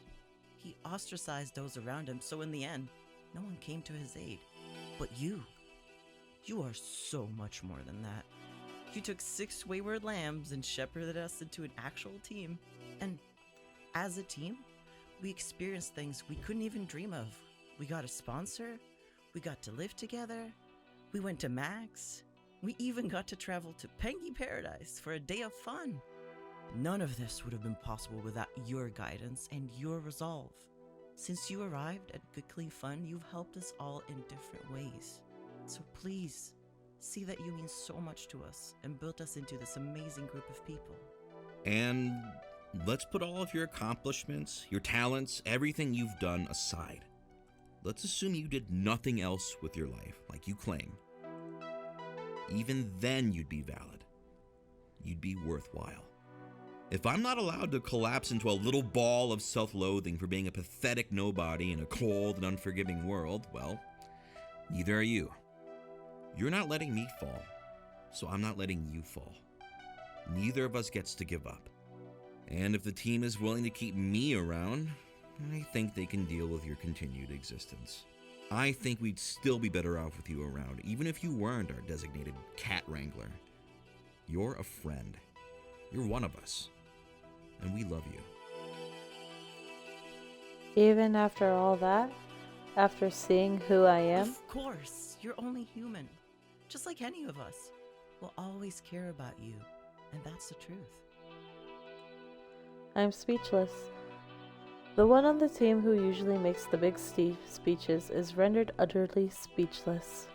He ostracized those around him, so in the end, no one came to his aid. But you are so much more than that. You took 6 wayward lambs and shepherded us into an actual team. And as a team, we experienced things we couldn't even dream of. We got a sponsor, we got to live together, we went to Max, we even got to travel to Pengy Paradise for a day of fun. None of this would have been possible without your guidance and your resolve. Since you arrived at Good Clean Fun, you've helped us all in different ways. So please, see that you mean so much to us and built us into this amazing group of people. And let's put all of your accomplishments, your talents, everything you've done aside. Let's assume you did nothing else with your life, like you claim. Even then you'd be valid. You'd be worthwhile. If I'm not allowed to collapse into a little ball of self-loathing for being a pathetic nobody in a cold and unforgiving world, well, neither are you. You're not letting me fall. so I'm not letting you fall. Neither of us gets to give up. And if the team is willing to keep me around, I think they can deal with your continued existence. I think we'd still be better off with you around, even if you weren't our designated cat wrangler. You're a friend. You're one of us. And we love you. Even after all that? After seeing who I am? Of course, you're only human. Just like any of us. We'll always care about you, and that's the truth. I'm speechless. The one on the team who usually makes the big speeches is rendered utterly speechless.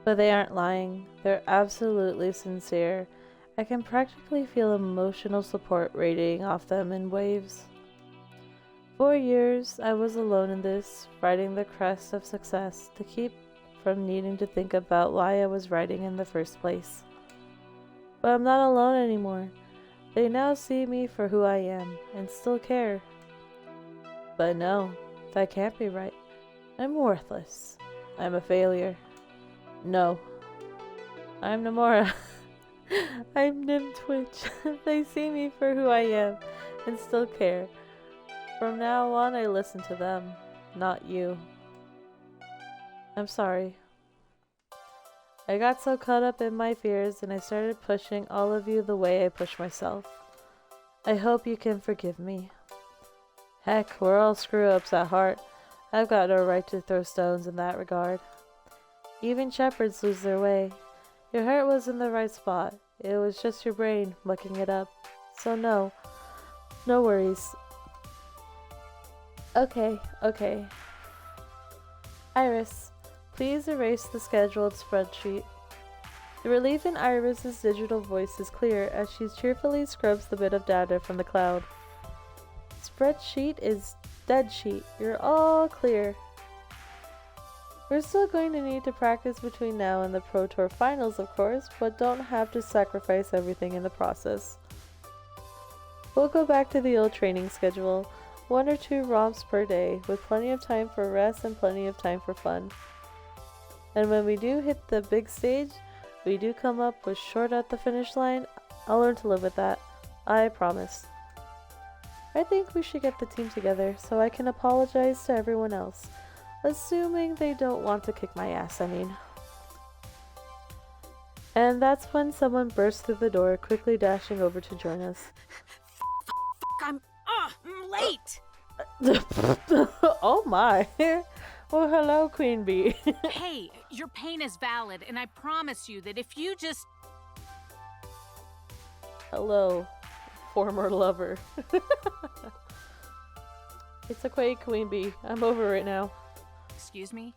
But they aren't lying. They're absolutely sincere. I can practically feel emotional support radiating off them in waves. 4 years I was alone in this, riding the crest of success to keep from needing to think about why I was riding in the first place. But I'm not alone anymore. They now see me for who I am and still care. But no, that can't be right. I'm worthless. I'm a failure. No. I'm Nomura. I'm Nim Twitch. They see me for who I am and still care. From now on, I listen to them, not you. I'm sorry. I got so caught up in my fears and I started pushing all of you the way I push myself. I hope you can forgive me. Heck, we're all screw-ups at heart. I've got no right to throw stones in that regard. Even shepherds lose their way. Your heart was in the right spot. It was just your brain mucking it up. So no worries. Okay. Iris, please erase the scheduled spreadsheet. The relief in Iris's digital voice is clear as she cheerfully scrubs the bit of data from the cloud. Spreadsheet is dead sheet. You're all clear. We're still going to need to practice between now and the Pro Tour finals, of course, but don't have to sacrifice everything in the process. We'll go back to the old training schedule, 1 or 2 romps per day, with plenty of time for rest and plenty of time for fun. And when we do hit the big stage, we do come up with short at the finish line, I'll learn to live with that. I promise. I think we should get the team together so I can apologize to everyone else. Assuming they don't want to kick my ass, I mean. And that's when someone bursts through the door, quickly dashing over to join us. I'm late! Oh my. Well, hello, Queen Bee. Hey, your pain is valid, and I promise you that if you just... Hello, former lover. It's okay, Queen Bee. I'm over it now. Excuse me?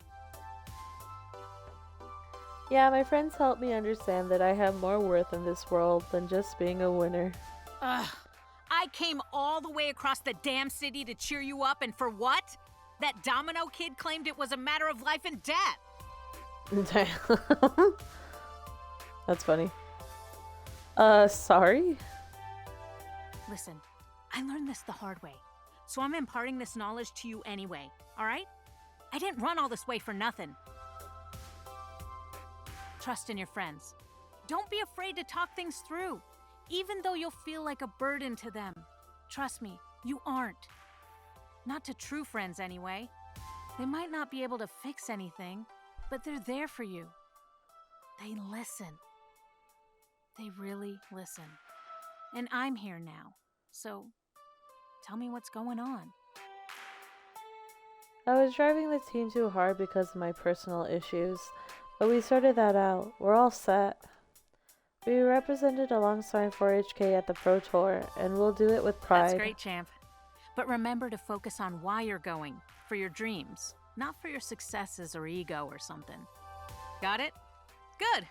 Yeah, my friends help me understand that I have more worth in this world than just being a winner. Ugh. I came all the way across the damn city to cheer you up, and for what? That Domino kid claimed it was a matter of life and death. That's funny. Sorry? Listen, I learned this the hard way, so I'm imparting this knowledge to you anyway, alright? I didn't run all this way for nothing. Trust in your friends. Don't be afraid to talk things through, even though you'll feel like a burden to them. Trust me, you aren't. Not to true friends, anyway. They might not be able to fix anything, but they're there for you. They listen. They really listen. And I'm here now, so tell me what's going on. I was driving the team too hard because of my personal issues, but we sorted that out. We're all set. We represented alongside 4HK at the Pro Tour, and we'll do it with pride. That's great, champ. But remember to focus on why you're going, for your dreams, not for your successes or ego or something. Got it? Good.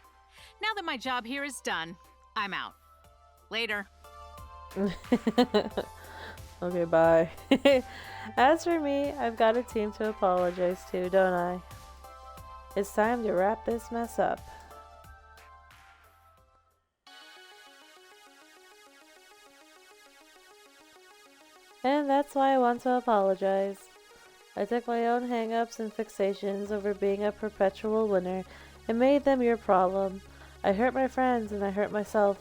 Now that my job here is done, I'm out. Later. Okay, bye. As for me, I've got a team to apologize to, don't I? It's time to wrap this mess up. And that's why I want to apologize. I took my own hang-ups and fixations over being a perpetual winner and made them your problem. I hurt my friends and I hurt myself.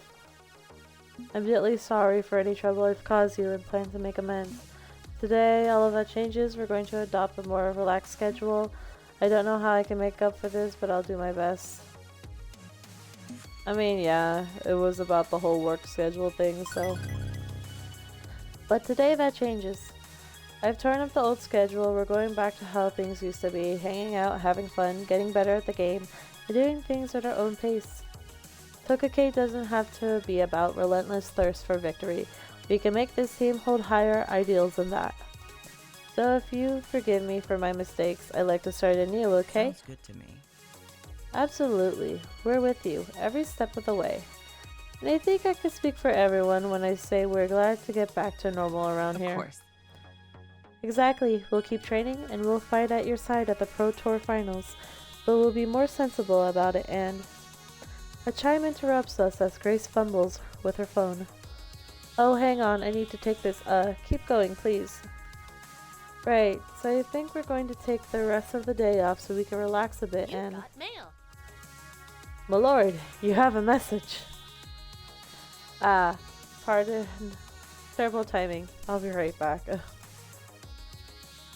I'm deeply sorry for any trouble I've caused you and plan to make amends. Today, all of that changes. We're going to adopt a more relaxed schedule. I don't know how I can make up for this, but I'll do my best. I mean, yeah, it was about the whole work schedule thing, so. But today that changes. I've turned up the old schedule. We're going back to how things used to be. Hanging out, having fun, getting better at the game, and doing things at our own pace. Tokyo doesn't have to be about relentless thirst for victory. We can make this team hold higher ideals than that. So if you forgive me for my mistakes, I'd like to start anew, okay? Sounds good to me. Absolutely. We're with you, every step of the way. And I think I can speak for everyone when I say we're glad to get back to normal around here. Of course. Exactly. We'll keep training and we'll fight at your side at the Pro Tour Finals, but we'll be more sensible about it. And a chime interrupts us as Grace fumbles with her phone. Oh, hang on, I need to take this. Keep going, please. Right, so I think we're going to take the rest of the day off so we can relax a bit and... got mail. My lord, you have a message. Pardon. Terrible timing. I'll be right back.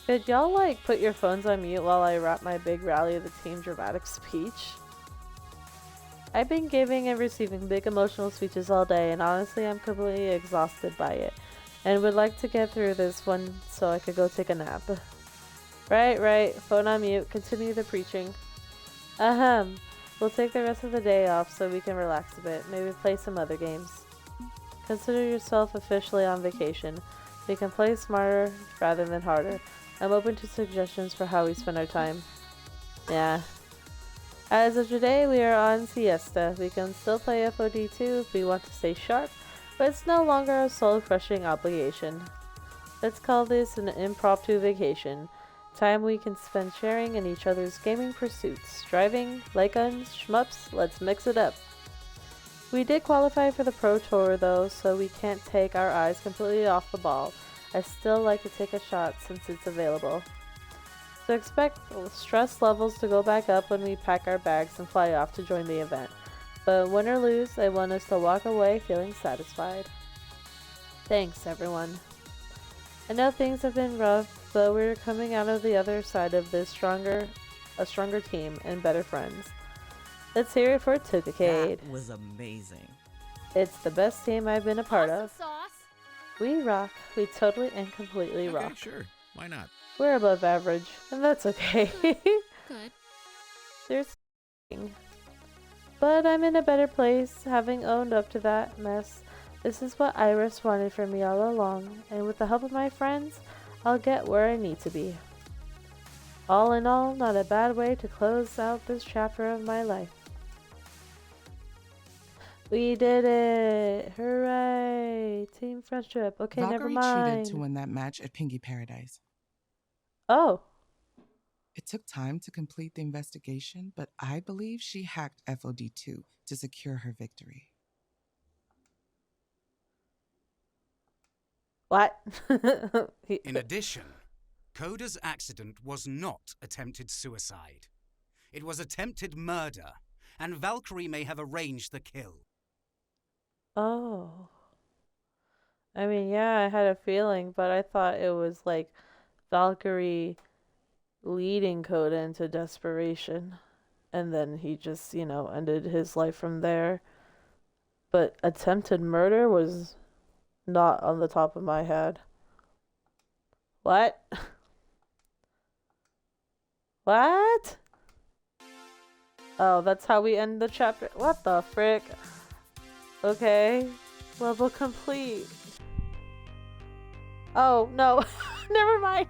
Could y'all, like, put your phones on mute while I wrap my big rally of the team dramatic speech? I've been giving and receiving big emotional speeches all day, and honestly, I'm completely exhausted by it, and would like to get through this one so I could go take a nap. Right, phone on mute, continue the preaching. We'll take the rest of the day off so we can relax a bit, maybe play some other games. Consider yourself officially on vacation. We can play smarter rather than harder. I'm open to suggestions for how we spend our time. Yeah. As of today, we are on siesta. We can still play FOD2 if we want to stay sharp, but it's no longer a soul-crushing obligation. Let's call this an impromptu vacation. Time we can spend sharing in each other's gaming pursuits. Driving, light guns, shmups, let's mix it up. We did qualify for the Pro Tour though, so we can't take our eyes completely off the ball. I still like to take a shot since it's available. So expect stress levels to go back up when we pack our bags and fly off to join the event. But win or lose, I want us to walk away feeling satisfied. Thanks, everyone. I know things have been rough, but we're coming out of the other side of this a stronger team and better friends. Let's hear it for Tookacade. That was amazing. It's the best team I've been a part of. Sauce. We rock. We totally and completely Okay, rock. sure. Why not? We're above average, and that's okay. Good. There's but I'm in a better place, having owned up to that mess. This is what Iris wanted for me all along, and with the help of my friends, I'll get where I need to be. All in all, not a bad way to close out this chapter of my life. We did it! Hooray! Team friendship. Okay, Valkyrie never mind. cheated to win that match at Pinky Paradise. Oh. It took time to complete the investigation, but I believe she hacked FOD2 to secure her victory. What? In addition, Coda's accident was not attempted suicide. It was attempted murder, and Valkyrie may have arranged the kill. Oh. I mean, yeah, I had a feeling, but I thought it was like Valkyrie leading Coda into desperation. And then he just, ended his life from there. But attempted murder was not on the top of my head. What? What? Oh, that's how we end the chapter. What the frick? Okay. Level complete. Oh, no. Never mind.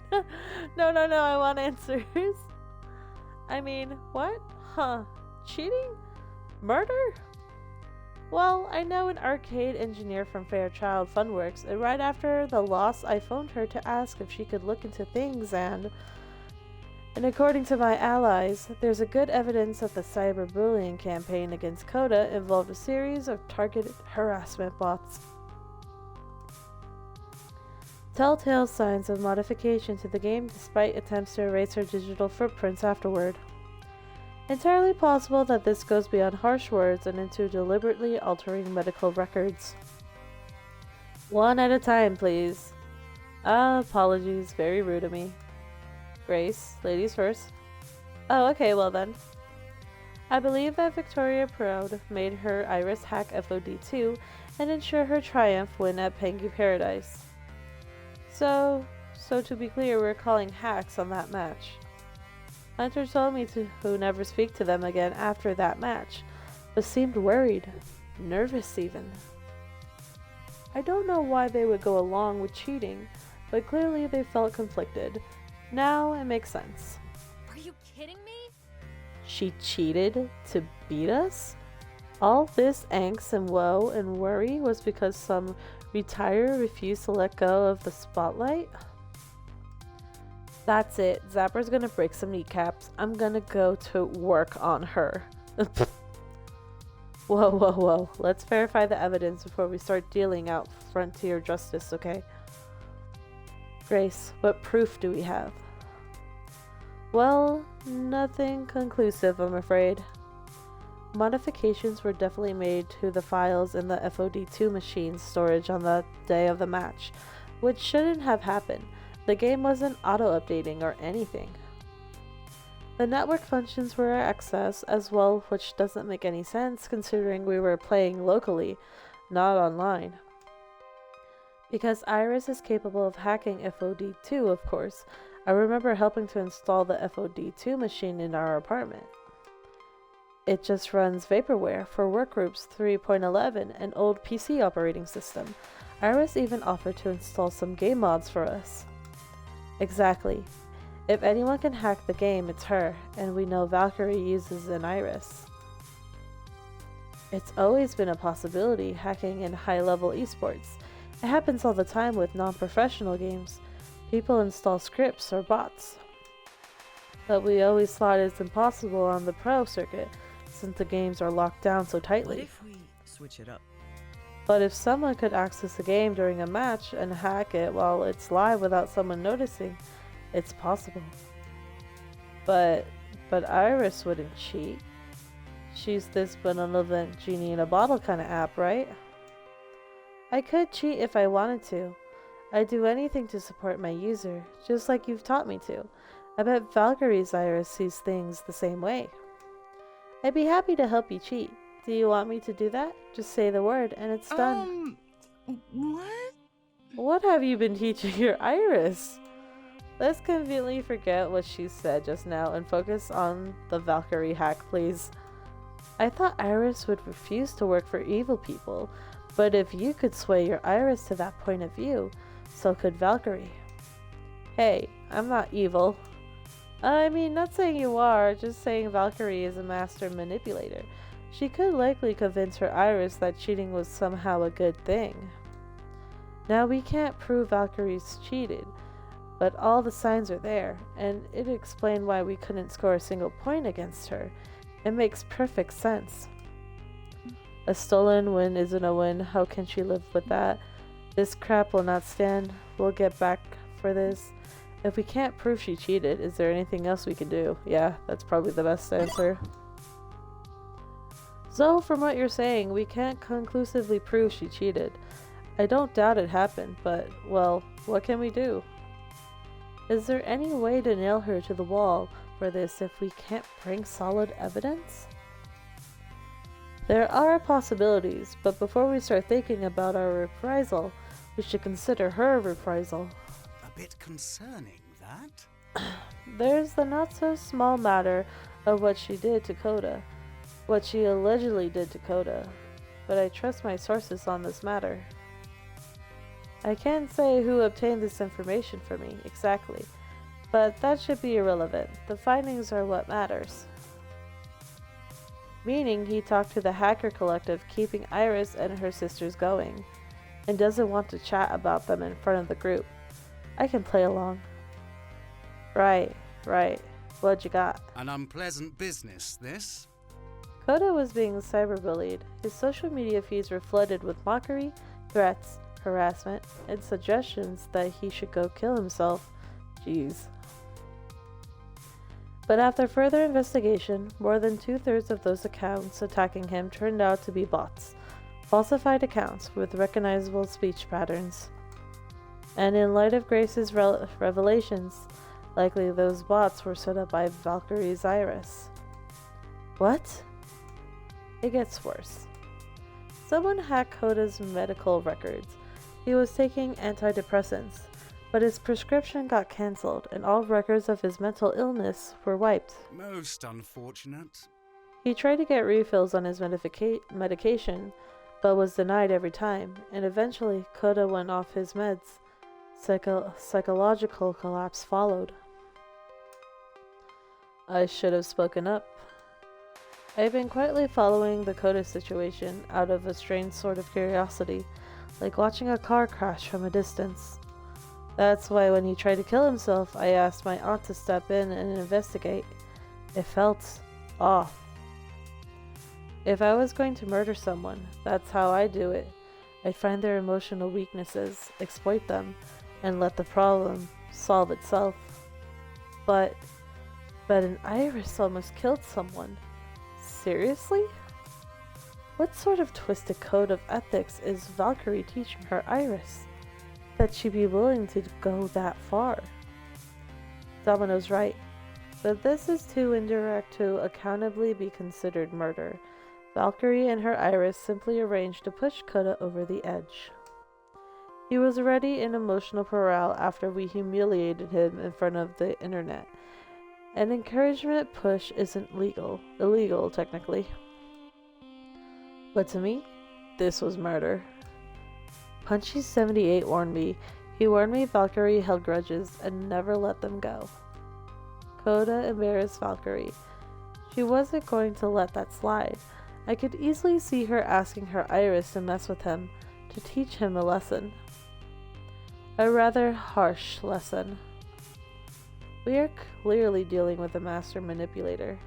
No, I want answers. I mean, what? Huh. Cheating? Murder? Well, I know an arcade engineer from Fairchild Funworks, and right after the loss, I phoned her to ask if she could look into things, and according to my allies, there's a good evidence that the cyberbullying campaign against Coda involved a series of targeted harassment bots. Telltale signs of modification to the game despite attempts to erase her digital footprints afterward. Entirely possible that this goes beyond harsh words and into deliberately altering medical records. One at a time, please. Apologies, very rude of me. Grace, ladies first. Oh, okay, well then. I believe that Victoria Proud made her Iris hack FOD2 and ensure her triumph win at Pengu Paradise. So to be clear, we're calling hacks on that match. Hunter told me to never speak to them again after that match, but seemed worried, nervous even. I don't know why they would go along with cheating, but clearly they felt conflicted. Now it makes sense. Are you kidding me? She cheated to beat us? All this angst and woe and worry was because some retirer refused to let go of the spotlight? That's it. Zapper's gonna break some kneecaps. I'm gonna go to work on her. Whoa. Let's verify the evidence before we start dealing out frontier justice, okay? Grace, what proof do we have? Well, nothing conclusive, I'm afraid. Modifications were definitely made to the files in the FOD2 machine's storage on the day of the match, which shouldn't have happened. The game wasn't auto-updating or anything. The network functions were accessed as well, which doesn't make any sense considering we were playing locally, not online. Because Iris is capable of hacking FOD2, of course, I remember helping to install the FOD2 machine in our apartment. It just runs vaporware for Workgroups 3.11, an old PC operating system. Iris even offered to install some game mods for us. Exactly. If anyone can hack the game, it's her, and we know Valkyrie uses an Iris. It's always been a possibility, hacking in high-level esports. It happens all the time with non-professional games. People install scripts or bots. But we always thought it's impossible on the pro circuit, since the games are locked down so tightly. What if we switch it up? But if someone could access a game during a match and hack it while it's live without someone noticing, it's possible. But Iris wouldn't cheat. She's this benevolent genie in a bottle kind of app, right? I could cheat if I wanted to. I'd do anything to support my user, just like you've taught me to. I bet Valkyrie's Iris sees things the same way. I'd be happy to help you cheat. Do you want me to do that? Just say the word and it's done. What? What have you been teaching your Iris? Let's conveniently forget what she said just now and focus on the Valkyrie hack, please. I thought Iris would refuse to work for evil people, but if you could sway your Iris to that point of view, so could Valkyrie. Hey, I'm not evil. I mean, not saying you are, just saying Valkyrie is a master manipulator. She could likely convince her Iris that cheating was somehow a good thing. Now, we can't prove Valkyrie's cheated, but all the signs are there, and it explained why we couldn't score a single point against her. It makes perfect sense. A stolen win isn't a win. How can she live with that? This crap will not stand. We'll get back for this. If we can't prove she cheated, is there anything else we can do? Yeah, that's probably the best answer. So, from what you're saying, we can't conclusively prove she cheated. I don't doubt it happened, but, well, what can we do? Is there any way to nail her to the wall for this if we can't bring solid evidence? There are possibilities, but before we start thinking about our reprisal, we should consider her reprisal. A bit concerning, that? There's the not-so-small matter of what she did to Coda. What she allegedly did to Coda. But I trust my sources on this matter. I can't say who obtained this information for me, exactly. But that should be irrelevant. The findings are what matters. Meaning he talked to the hacker collective keeping Iris and her sisters going, and doesn't want to chat about them in front of the group. I can play along. Right. What you got? An unpleasant business, this. Coda was being cyberbullied. His social media feeds were flooded with mockery, threats, harassment, and suggestions that he should go kill himself. Jeez. But after further investigation, more than 2/3 of those accounts attacking him turned out to be bots, falsified accounts with recognizable speech patterns. And in light of Grace's revelations, likely those bots were set up by Valkyrie's Iris. What? It gets worse. Someone hacked Koda's medical records. He was taking antidepressants, but his prescription got cancelled and all records of his mental illness were wiped. Most unfortunate. He tried to get refills on his medication, but was denied every time, and eventually Koda went off his meds. Psychological collapse followed. I should have spoken up. I've been quietly following the Koda situation out of a strange sort of curiosity, like watching a car crash from a distance. That's why when he tried to kill himself, I asked my aunt to step in and investigate. It felt off. If I was going to murder someone, that's how I do it. I'd find their emotional weaknesses, exploit them, and let the problem solve itself. But an Iris almost killed someone. Seriously? What sort of twisted code of ethics is Valkyrie teaching her Iris? That she'd be willing to go that far? Domino's right, but this is too indirect to accountably be considered murder. Valkyrie and her Iris simply arranged to push Koda over the edge. He was already in emotional morale after we humiliated him in front of the internet. An encouragement push isn't illegal technically. But to me, this was murder. Punchy78 warned me. He warned me Valkyrie held grudges and never let them go. Koda embarrassed Valkyrie. She wasn't going to let that slide. I could easily see her asking her Iris to mess with him, to teach him a lesson. A rather harsh lesson. We are clearly dealing with a master manipulator.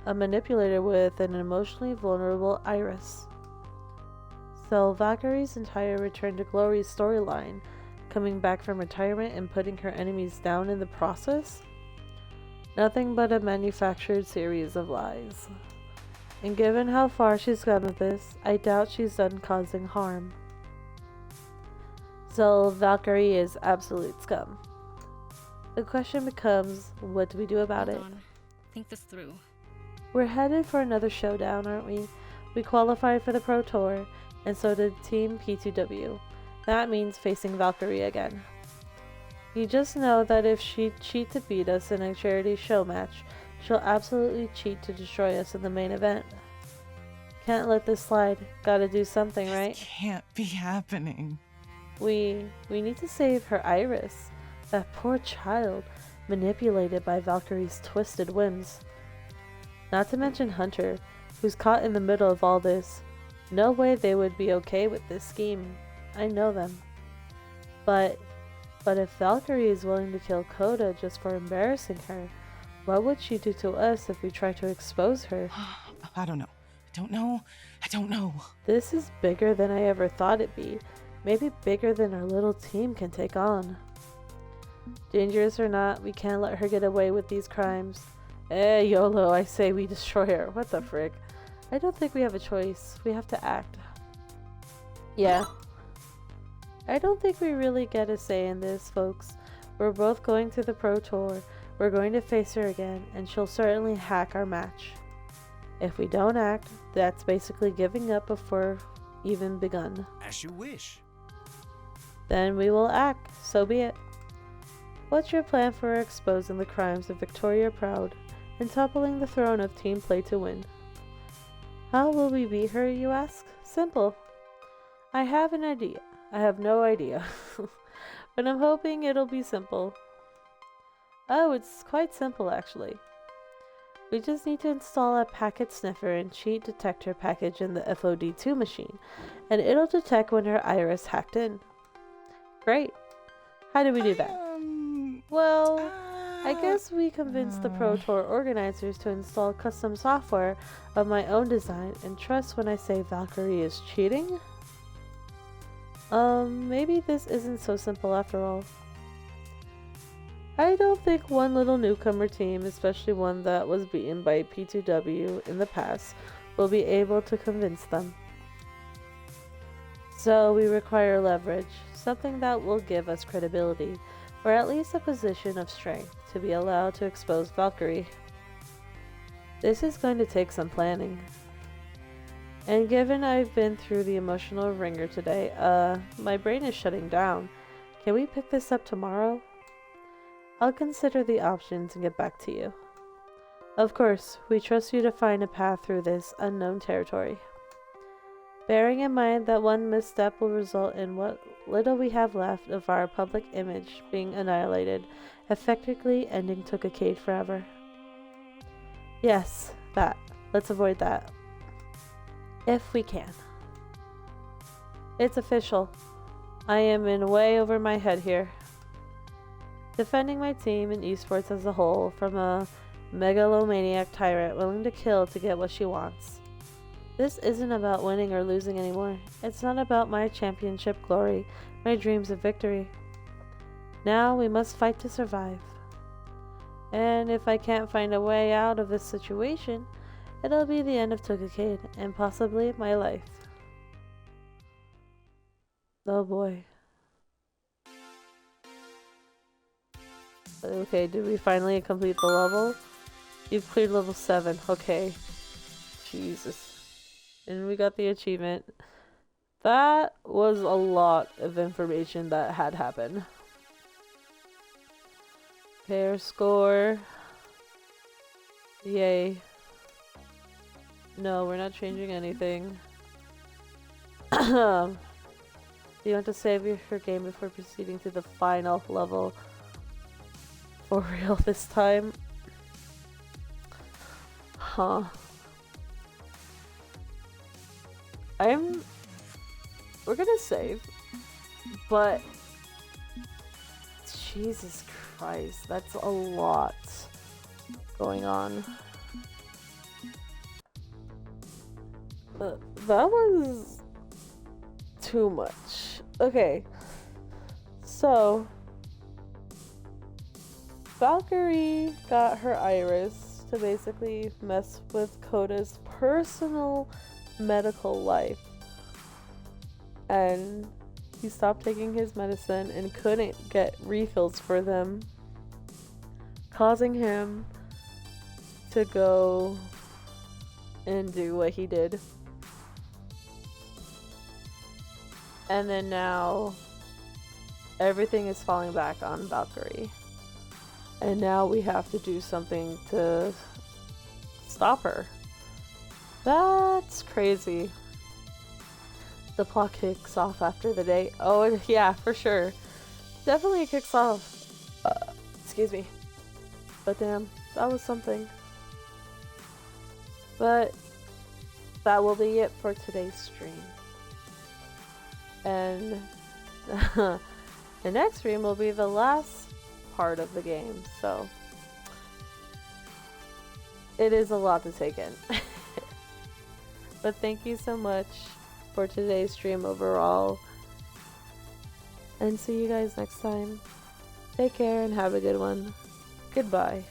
A manipulator with an emotionally vulnerable Iris. So Valkyrie's entire Return to Glory storyline, coming back from retirement and putting her enemies down in the process? Nothing but a manufactured series of lies. And given how far she's gone with this, I doubt she's done causing harm. So Valkyrie is absolute scum. The question becomes, what do we do about it? Think this through. We're headed for another showdown, aren't we? We qualified for the Pro Tour, and so did Team P2W. That means facing Valkyrie again. You just know that if she cheats to beat us in a charity show match, she'll absolutely cheat to destroy us in the main event. Can't let this slide. Gotta do something, right? This can't be happening. We need to save her Iris. That poor child, manipulated by Valkyrie's twisted whims. Not to mention Hunter, who's caught in the middle of all this. No way they would be okay with this scheme. I know them. But if Valkyrie is willing to kill Koda just for embarrassing her, what would she do to us if we try to expose her? I don't know. This is bigger than I ever thought it'd be. Maybe bigger than our little team can take on. Dangerous or not, we can't let her get away with these crimes. YOLO, I say we destroy her. What the frick? I don't think we have a choice. We have to act. Yeah. I don't think we really get a say in this, folks. We're both going to the Pro Tour. We're going to face her again, and she'll certainly hack our match. If we don't act, that's basically giving up before even begun. As you wish. Then we will act. So be it. What's your plan for exposing the crimes of Victoria Proud and toppling the throne of Team Play to Win? How will we beat her, you ask? Simple. I have an idea. I have no idea. But I'm hoping it'll be simple. Oh, it's quite simple actually. We just need to install a packet sniffer and cheat detector package in the FOD2 machine, and it'll detect when her Iris hacked in. Great. How do we do that? Well, I guess we convinced the Pro Tour organizers to install custom software of my own design and trust when I say Valkyrie is cheating? Maybe this isn't so simple after all. I don't think one little newcomer team, especially one that was beaten by P2W in the past, will be able to convince them. So we require leverage, something that will give us credibility, or at least a position of strength to be allowed to expose Valkyrie. This is going to take some planning. And given I've been through the emotional ringer today, my brain is shutting down. Can we pick this up tomorrow? I'll consider the options and get back to you. Of course, we trust you to find a path through this unknown territory. Bearing in mind that one misstep will result in what little we have left of our public image being annihilated, effectively ending Tookacade forever. Yes, that. Let's avoid that. If we can. It's official. I am in way over my head here. Defending my team and esports as a whole from a megalomaniac tyrant willing to kill to get what she wants. This isn't about winning or losing anymore. It's not about my championship glory, my dreams of victory. Now we must fight to survive. And if I can't find a way out of this situation, it'll be the end of Tookacade and possibly my life. Oh boy. Okay, did we finally complete the level? You've cleared level 7. Okay. Jesus. And we got the achievement. That was a lot of information that had happened. Okay, our score. Yay. No, we're not changing anything. Do you want to save your game before proceeding to the final level? For real this time? Huh. We're gonna save, but Jesus Christ, that's a lot going on. That was too much. Okay, so Valkyrie got her iris to basically mess with Koda's personal medical life, and he stopped taking his medicine and couldn't get refills for them, causing him to go and do what he did. And then now everything is falling back on Valkyrie, and now we have to do something to stop her. That's crazy. The plot kicks off after the day. Oh, yeah, for sure. Definitely kicks off. Excuse me. But damn, that was something. But that will be it for today's stream. And the next stream will be the last part of the game. So it is a lot to take in. But thank you so much for today's stream overall. And see you guys next time. Take care and have a good one. Goodbye.